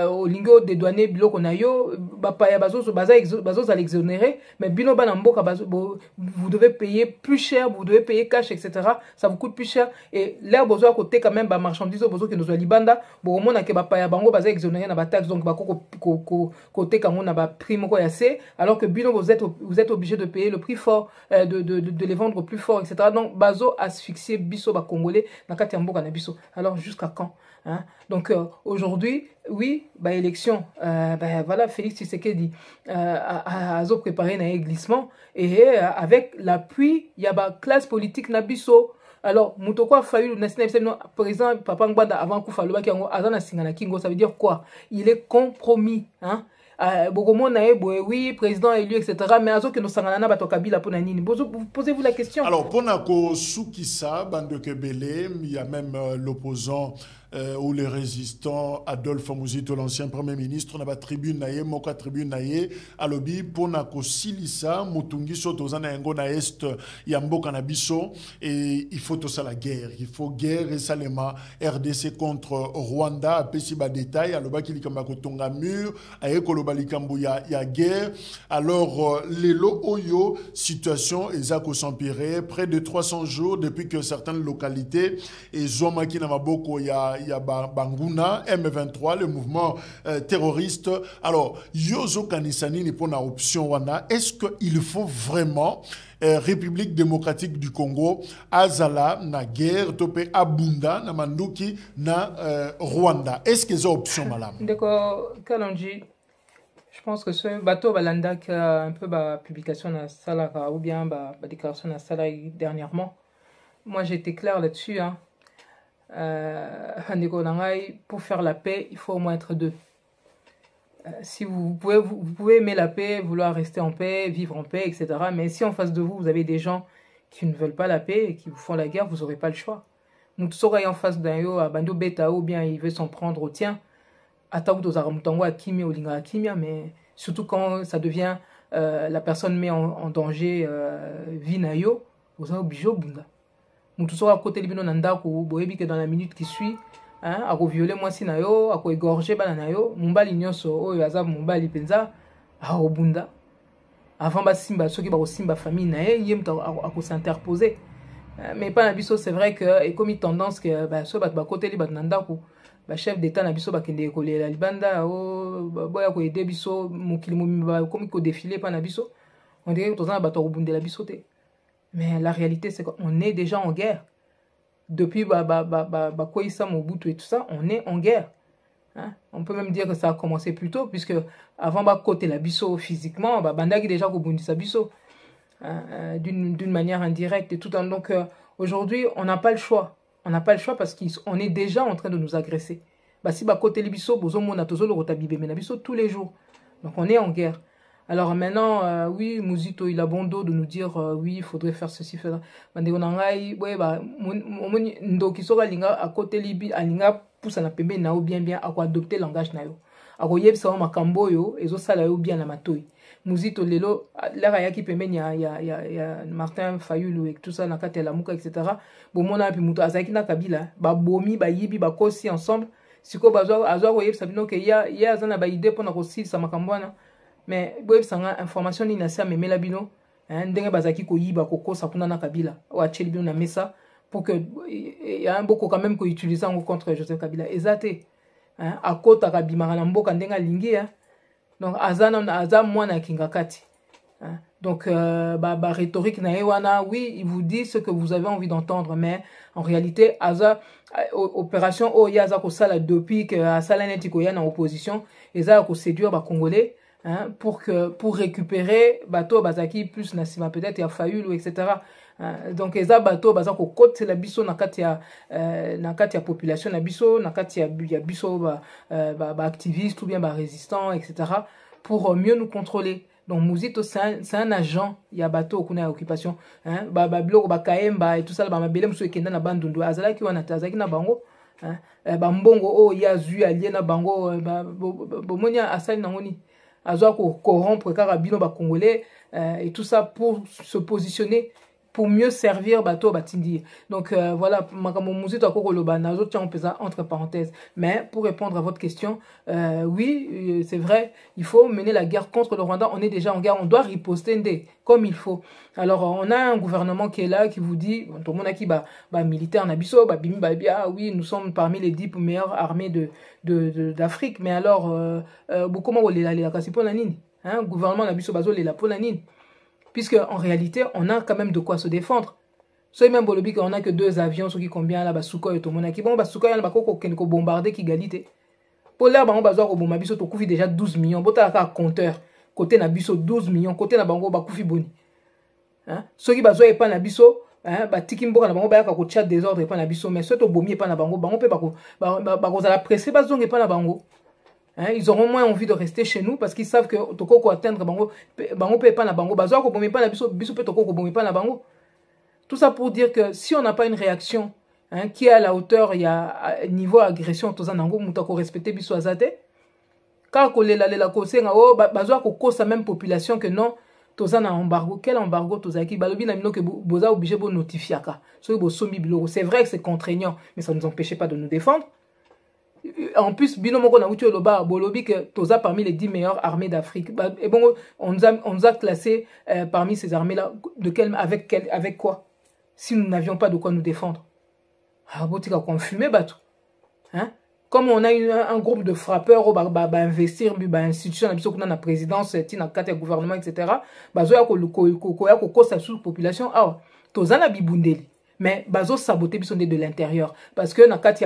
au lingo des douaniers biloko na yo, bapaya bazos à l'exonérer, mais bino banamboka vous devez payer plus cher, vous devez payer cash, etc. Ça vous coûte plus cher. Et l'air besoin à côté quand même, marchandises besoin que nous soit libanda, bon au que bapaya bango baza exonéré na ba taxe, donc côté quand on a ba prime ko yassé, alors que bino vous êtes obligé de payer le prix fort. De les vendre plus fort, etc. Donc, bazo asphyxier biso ba congolais na kati mboka na biso. Alors, jusqu'à quand? Donc, aujourd'hui, oui, élection, voilà, Félix Tshisekedi a préparé un glissement et avec l'appui, il y a la classe politique na biso. Alors, Moutoko Fayulu, par exemple, Papa Ngbada avant Koufaloba qui a Azana Singana Kingo, ça veut dire quoi? Il est compromis, oui, président élu, etc. Mais azo que nous sangana bato Kabila pour nini. Posez-vous la question. Alors, pour Nako Soukissa, Bande Kebele, il y a même l'opposant où les résistants, Adolphe Muzito, l'ancien premier ministre, na ba tribune naye, moka tribune naye, alobi pona ko silisa, mutungi soto zana yango na est yamboka na biso, et il faut tout ça la guerre. Il faut guerre et salema RDC contre Rwanda, apesi ba détail, aloba ki likamba ko tonga mur, aye koloba likambu ya guerre. Alors, lelo oyo, situation ezako s'empirer, près de 300 jours depuis que certaines localités, et Zoma ki na maboko ya Banguna, M23, le mouvement terroriste. Alors, Yozo Kanisani n'est pas une option wana. Est-ce qu'il faut vraiment République démocratique du Congo, Azala, na guerre, topé Abunda, na Manduki, na Rwanda? Est-ce que c'est une option, madame? D'accord, Kalonji, je pense que ce bateau Balanda qui a un peu ma publication dans la salle ou bien ma déclaration dans la salle dernièrement, moi j'ai été clair là-dessus, hein. Pour faire la paix, il faut au moins être deux. Si vous pouvez aimer la paix, vouloir rester en paix, vivre en paix, etc. Mais si en face de vous, vous avez des gens qui ne veulent pas la paix et qui vous font la guerre, vous n'aurez pas le choix. Nous tous en face d'un yo, à Bando Beta, ou bien il veut s'en prendre au tien, à Taoudo Zaramutango, à Kimia ou Linga à Kimia, mais surtout quand ça devient la personne met en danger Vinayo, vous avez obligé au Bunda. Nous tous à côté libino nandako boyebi que dans la minute qui suit hein à violer moi sinayo à égorger bananayo mumbali nyonso oyo azab mumbali penza a obunda avant ba simba soki ba simba famille nae yem à s'interposer mais pas na biso. C'est vrai que et comme une tendance que ba so ba côté li ba nandako ba chef d'état na biso ba kende ko la libanda o boya ko aider biso mukili mu ba comme ko défiler pas na biso on dirait que tozana ba to obundela biso te. Mais la réalité, c'est qu'on est déjà en guerre. Depuis Koïssa, Mobutu et tout ça, on est en guerre. Hein? On peut même dire que ça a commencé plus tôt, puisque avant côté la biso physiquement, Bandagi déjà Kobundi sa biso d'une manière indirecte et tout. Donc aujourd'hui, on n'a pas le choix. On n'a pas le choix parce qu'on est déjà en train de nous agresser. Si côté les biso, bozomona tozo le rotabibe menabiso tous les jours. Donc on est en guerre. Alors maintenant, oui, Muzito, il a bon dos de nous dire, oui, il faudrait faire ceci, faire ça. Donc, il sera à côté libi, à l'inga, pousse à la pembe, na ou bien, à quoi adopter le langage na yo. À quoi yeb, ça va ma kambo yo, et zo sala yo bien la matoi. Muzito, lelo, là, qui pembe, il y a Martin Fayulu, et tout ça, na kate la muka, etc. Bon, mon api muto, azaki na kabila, ba bomi, ba yibi, ba kosi ensemble. Si ko bazwa, azwa ko yeb, sabino, que y a azana ba idée pour na kosi, sa makambwana. Mais boy sanga information ni nasa me melabino ndenge bazaki ko yiba ko kosa kuna na Kabila o acheli bino na mesa pour que il y a un beaucoup quand même ko utiliser en contre Joseph Kabila ezate a kota kabimara na mboka ndenga lingi donc azam mwana kingakati donc rhétorique na ewana oui il vous dit ce que vous avez envie d'entendre mais en réalité aza opération o yaza ko sala depuis que asala neti ko ya na opposition eza ko séduire ba congolais. Pour récupérer bateau bazaki plus nasima peut-être il a fallu etc. Donc eza bateau bazako côte la biso na kati ya population na biso na kati ya biso activiste ou bien résistant etc. pour mieux nous contrôler. Donc Muzito c'est un agent il y a bateau kuna occupation biloko kaemba et tout ça mabele muso ekenda na bandundu azalaki wana azalaki na bango mbongo o ya zu allié na bango bomonia asali nangoni azo corrompre carabino ba congolais et tout ça pour se positionner pour mieux servir bateau batindi. Donc voilà makamo Muzito akokoloba nazo tient entre parenthèses. Mais pour répondre à votre question, oui, c'est vrai, il faut mener la guerre contre le Rwanda. On est déjà en guerre, on doit riposter comme il faut. Alors on a un gouvernement qui est là qui vous dit tout le monde a qui militaire nabiso bimi oui, nous sommes parmi les 10 meilleures armées d'Afrique. Mais alors comment on les kasi pour la nini hein, gouvernement nabiso bazo les la pour la nini. Puisque en réalité, on a quand même de quoi se défendre. Soit même Bolobi qu'on a que 2 avions, ceux qui combien là, Sukhoi et tout le monde qui bon, Sukhoi là, qu'on bombarder qui égalité. Pour là, on va au Bomabiso, to koufi déjà 12 millions. Bota à compteur, côté Nabiso 12 millions, côté Nabango, Bakoufi Boni. Hein? Ceux qui bazo et pas Nabiso, hein, Tikimbo, Nabango, Baka, chat désordre et pas Nabiso, mais ceux qui bomi et pas Nabango, Bango, Bako, la pressé, Bazong et pas Nabango. Hein, ils auront moins envie de rester chez nous parce qu'ils savent que toko ko atteindre bango peut pas na bango bazo ko bomi pas na biso peut toko ko bomi pas na bango. Tout ça pour dire que si on n'a pas une réaction hein, qui est à la hauteur, il y a niveau agression, tous en ango, mouta ko respecter biso azate. Quand on la kosenga, oh, bazo ko kosa même population que non, tous en embargo. Quel embargo tous qui balobi na mino que boza obligé de notifier ka. C'est vrai que c'est contraignant, mais ça ne nous empêchait pas de nous défendre. En plus, bino moko na uti oloba bolobi que toza parmi les 10 meilleures armées d'Afrique. Et bon, on nous a classé parmi ces armées-là. Avec quoi? Si nous n'avions pas de quoi nous défendre. Ah, bon, tu as confumé, bateau. Hein? Comme on a un groupe de frappeurs, investir, institution, la présidence, le gouvernement, etc. Bazo ya ko sa sous-population. Ah, toza na bibundeli. Mais bazo saboter biso de l'intérieur parce que na kati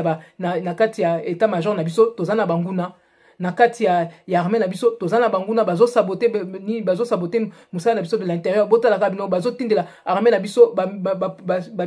ya état-major na biso tozana banguna na kati ya armée na biso tozana banguna bazo saboter musala na biso de l'intérieur bota la kabino bazo tindela armée na biso ba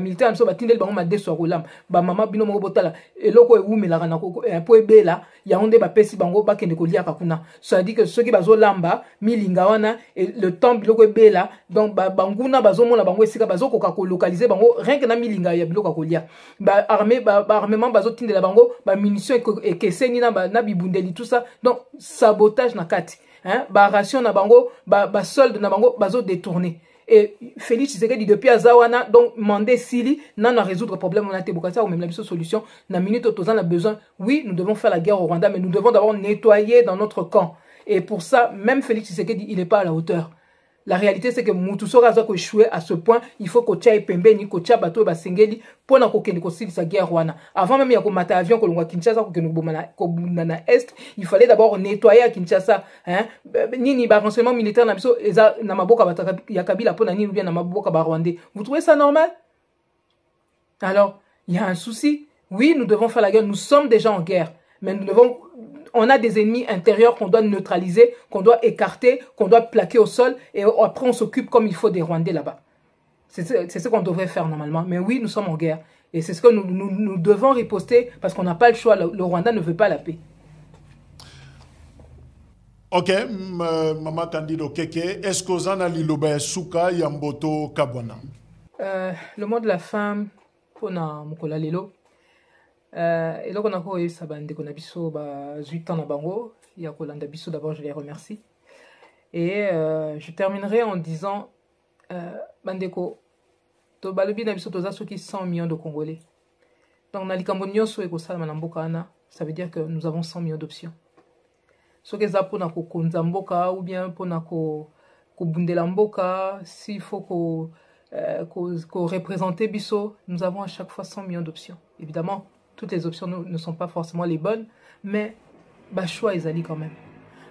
militaire na biso ba tindela bango madeso ya kolam ba mama bino moko botala eloko ewumelaka na po ebela ya onde ba pesi bango ba kende kolia kakuna ça dit que ceux qui bazo lamba milinga wana le temps biloko ebela donc banguna bazo mona bango esika bazo koka ko localiser bango rien que na milinga ya biloko kolia ba armement bazo tindela bango ba munitions et keseni na bibundeli tout ça donc sabotage na kati hein ba ration na bango ba solde na bango bazo détourner. Et Félix Tshisekedi depuis Azawana donc mandé Sili n'a résoudre problème on a été beaucoup ça ou même la solution na minute aux a besoin. Oui, nous devons faire la guerre au Rwanda mais nous devons d'abord nettoyer dans notre camp. Et pour ça même Félix Tshisekedi il n'est pas à la hauteur. La réalité c'est que Moutousora a échoué à ce point, il faut que Tcha Pembe ni ko Tcha bato ba sengeli pour na ko kende ko sa guerre wana. Avant même il y a ko mata avion ko longwa Kinshasa ko kende ko na est, il fallait d'abord nettoyer à Kinshasa, hein. Nini ba renseignement militaire na biso eza na maboka ba ya Kabila pour na nini bien na maboka ba Rwandais. Vous trouvez ça normal? Alors, il y a un souci. Oui, nous devons faire la guerre, nous sommes déjà en guerre, mais on a des ennemis intérieurs qu'on doit neutraliser, qu'on doit écarter, qu'on doit plaquer au sol, et après on s'occupe comme il faut des Rwandais là-bas. C'est ce qu'on devrait faire normalement. Mais oui, nous sommes en guerre. Et c'est ce que nous devons riposter, parce qu'on n'a pas le choix. Le Rwanda ne veut pas la paix. Ok, Maman Candido Keke, est-ce que vous avez liloba suka yamboto kabwana? Le mot de la femme, pour na mukola lelo. Et là, on a eu ça, on a biso 8 ans na bango. Il y a Kolanda biso d'abord, je les remercie. Et je terminerai en disant, bandeko, to balobi na biso toza soki 100 millions de Congolais. Donc na likambo nyonso ekosala na mboka ana, ça veut dire que nous avons 100 millions d'options. Soki eza pona ko konza mboka ou bien pona ko bundela mboka, s'il faut ko représenter biso, nous avons à chaque fois 100 millions d'options. Évidemment, toutes les options ne sont pas forcément les bonnes, mais bah choix ezali quand même.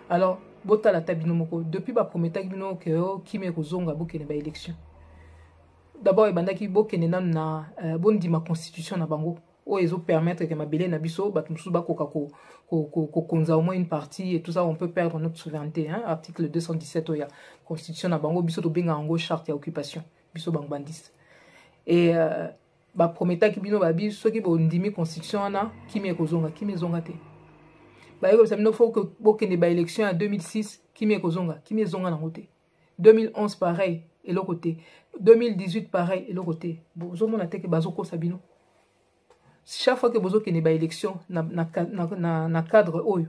Alors, bota la tabino moko depuis ba premier tabino que kimi kozonga bokene ba élection. D'abord ebandaki bokene na bondi ma constitution na bango o ezo permettre que mabele na biso batumsu ba koka ko konza au moins une partie et tout ça on peut perdre notre souveraineté hein article 217 oya constitution na bango biso to benga ngo charte ya occupation biso bang bandiste. Et ba prometa ki bino ba biso soki bo ndimi constitution na kimi ekozonga kimi ezonga te. Ba yeko samino faut que bokene ba élection en 2006 kimi ekozonga kimi ezonga na côté. 2011 pareil et l'autre côté. 2018 pareil et l'autre côté. Bozo mona te ke bazoko sabino. Chaque fois que bozo kene ba élection na cadre oyo.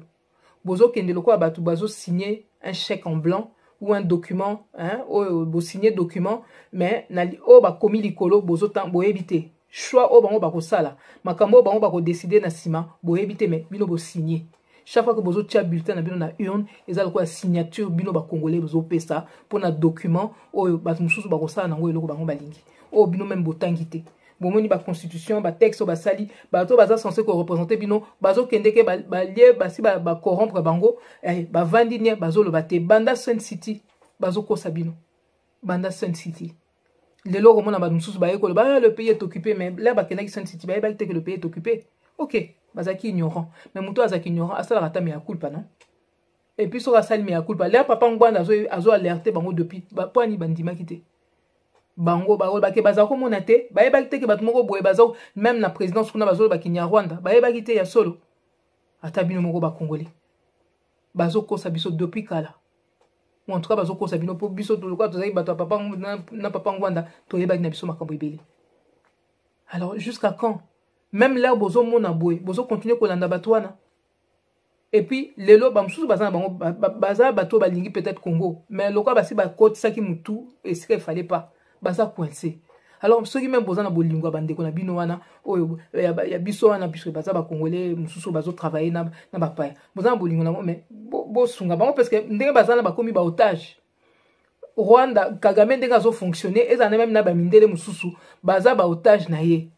Bozo kende loko abatu bazo signer un chèque en blanc ou un document hein bo signer document mais na o ba komi likolo bozo tan bo éviter choix o bango ba ko sala makambo bango ba ko décider na sima bo éviter mais bino bo signer chaque fois que bozo tia bulletin na bino na urne ezala ko signature bino ba congolais bozo pesa pour na document o ba mususu ba ko sala nango eloko bango balingi o bino même botangi te bomoni ba constitution ba texte ba sali ba to baza censé ko représenter bino bazo kendeke ba lié basi ba corrompre bango ba vandi ne bazo lo bate banda Sun City bazo ko sabino banda Sun City lelo komona ba mususu ba yeko le pays est occupé mais là ba kenaki Sun City ba te que le pays est occupé OK bazaki ignorant mais muto azaki ignorant asala rata me ya culpa non et puis so asali me ya culpa là papa ngwana azo alerter bango depuis ba poani bandima kité bango ba ke baza ko monate ba yeba te ke bat moko boye baza même na présidence kuna bazo ba kinya Rwanda ba yeba kité ya solo ata bino moko ba congolais bazo ko sabiso depuis kala ou en tout cas bazo ko sabino po biso to lokwa to zai bato papa na papa Rwanda to yeba na biso makambo ibele. Alors jusqu'à quand même là bozo mona boy bozo continuer kolanda batwana. Et puis lelo bamsusu bazana bango baza bato balingi peut-être Congo, mais loka basi ba côte ça qui mutu et ce qu'il fallait pas baza coincé. Alors ceux qui même bozana bolingo bandeko na bino wana oyo ya biso wana biso baza ba congolais mususu bazo travailler na ba paya bozana bolingo na mais bo sunga bango parce que ndenge bazana ba komi ba otage. Rwanda Kagame ndenge azo fonctionner ezana même na ba mindele mususu baza ba otage na ye,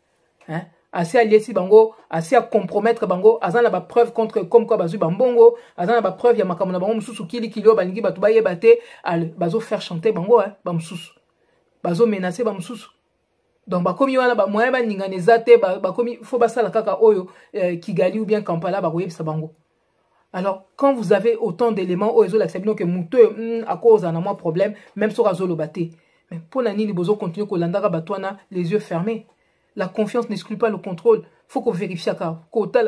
hein. Assez allié si bango, assez à compromettre bango, azana ba preuve contre comme quoi bazu bambongo, azana ba preuve ya makamona bango mususu kili kilo balingi batu baye bate al bazo faire chanter bango, hein, ba mususu bazo menacer ba mususu. Donc ba komi wana ba moyen ba ninganeza te ba komi faut basala kaka oyo Kigali ou bien Kampala ba koyebisa bango. Alors quand vous avez autant d'éléments oyo l'acception que muto à cause en a moins problème même sur azolo baté, mais pour nani li bozo continuer ko landaka batwana les yeux fermés. La confiance n'exclut pas le contrôle. Il faut qu'on vérifie ça.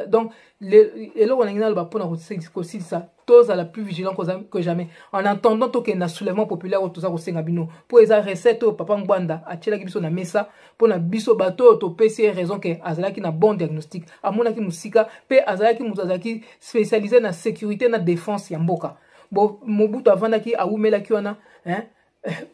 Donc, et là, on a dit ça. Tous à la plus vigilant que jamais. En attendant qu'il y ait un soulèvement populaire au Tosa Sengabino. Pour les recettes au Papa Ngwanda, à Tchela Gibiso na Mesa, pour na biso bateau, au PC, raison que Azala qui n'a bon diagnostic. À mon aki Moussika, pe Azala qui Mouzazaki spécialisé dans la sécurité, dans la défense, Yamboka. Bon, Mobutu avant qui a oumela qui on a, hein.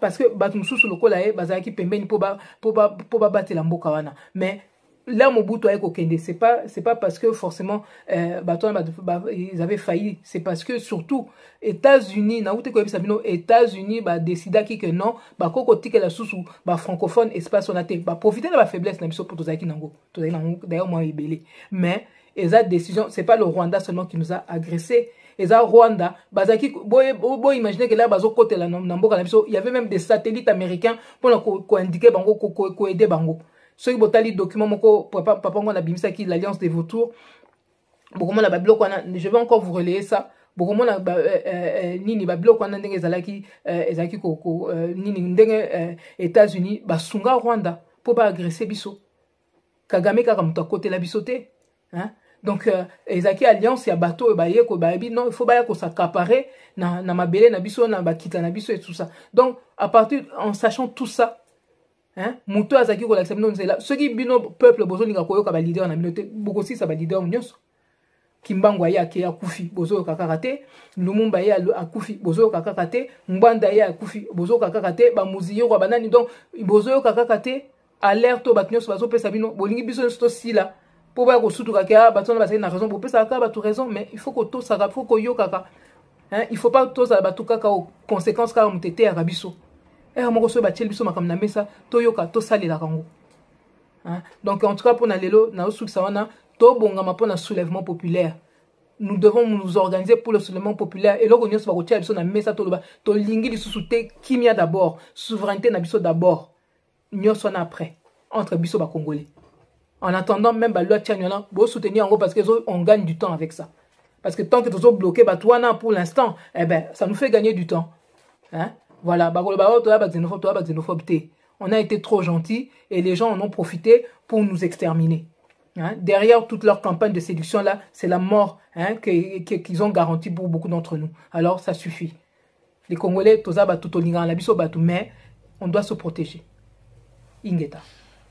Parce que batumusu sur le col là bazaki pembeni pour battre la mboka wana, mais là Mobutu a kokende c'est pas parce que forcément ils avaient failli, c'est parce que surtout États-Unis na ute ko bisabino États-Unis décida que non koko tike la susu francophone espace on a te profiter de la faiblesse na biso pour tozaki nango d'ailleurs moi ibelé, mais eza décision c'est pas le Rwanda seulement qui nous a agressé. Et ça, Rwanda, bazaki, imaginez que là, côté la il y avait même des satellites américains pour indiquer bango, pour aider bango. Ceux qui botali document moko, papa on a bimisa qui l'alliance des vautours. Beaucoup la bablo je vais encore vous relayer ça. Beaucoup la nini bablo kwana ndenge zalaki ezaki ko nini ndenge États-Unis basunga Rwanda pour pas agresser biso. Kagame kaka muta côté la bisoté, hein. Donc ezaki alliance ya bateau baye ko bayebi non il faut baya ko s'accaparer na mabele na biso na bakita na biso et tout ça. Donc à partir en sachant tout ça, hein, muto azaki ko l'accepter non c'est là ceux qui bino peuple bozo linga koyoka ba leader na binote boko si ça ba leader nyonso. Kimbangu ya ke akufi bozo kakakate, Lumumba ya akufi bozo kakakate, Mbanda ya akufi bozo kakakate, ba muziyo kwa banani donc bozo kakakate alerte au batnyo bazo pesa bino bolingi biso sto si là. Pour pas que surtout kaka bato na na raison pour ça ka bato raison, mais il faut que tout ça faut que yo kaka, hein, il faut pas tout ça bato kaka aux conséquences ka mutete ya biso et mo ko so ba tchel biso makam na mesa to yoka to sali la kango, hein. Donc en tout cas pour na lelo na osu ça wana to bongama pour na soulèvement populaire. Nous devons nous organiser pour le soulèvement populaire et logo nyos ba ko tchel biso na mesa to loba to lingi lisusu te kimia d'abord, souveraineté na biso d'abord, nyos wana après entre biso ba congolais. En attendant, même la loi Tchanyana, vous soutenir en gros parce qu'on gagne du temps avec ça. Parce que tant que tu es bloqué, pour l'instant, eh ben, ça nous fait gagner du temps. Hein? Voilà, on a été trop gentils et les gens en ont profité pour nous exterminer. Hein? Derrière toute leur campagne de séduction là, c'est la mort, hein, qu'ils ont garantie pour beaucoup d'entre nous. Alors ça suffit. Les Congolais, mais on doit se protéger. Ingeta.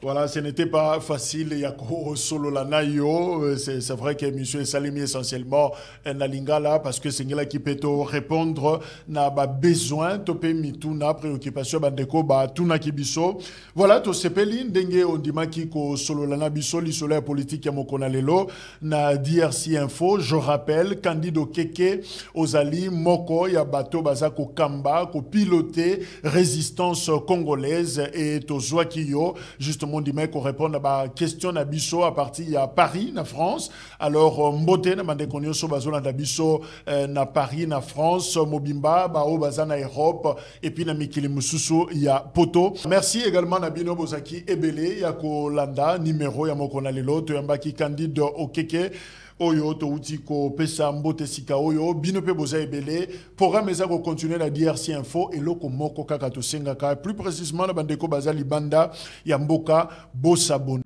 Voilà, ce n'était pas facile. Yako solo la nayo. C'est vrai que monsieur Salimi essentiellement na lingala parce que c'est là qui peut répondre na ba besoin topé mituna préoccupation bandeko ba tuna kibiso. Voilà to sepeli ndenge ondima ki ko solo la na biso li solaire politique ya mokona lelo na DRC Info. Je rappelle candidat Keke Ozali Moko ya bato bazako kamba ko piloter résistance congolaise et to Zwakiyo justement on dit qu'on répond à la question à Bisso à partir à Paris, en France. Alors, Mbote, na mande konyo so bazo na Bisso na Paris, na France, Mobimba, bao baza na Europe, et puis na Mikili Mususu, il y a Poto. Merci également na Bino Bozaki Ebele, Yako Landa, numéro Yamokona Lelo, Toyambaki candidat au Keke. Oyo to utiko pesa mbote sika oyo bino pe boza ebele programme eza ko continuer la DRC Info et loko moko kaka to senga ka plus précisément na bandeko bazali banda ya mboka bosabon.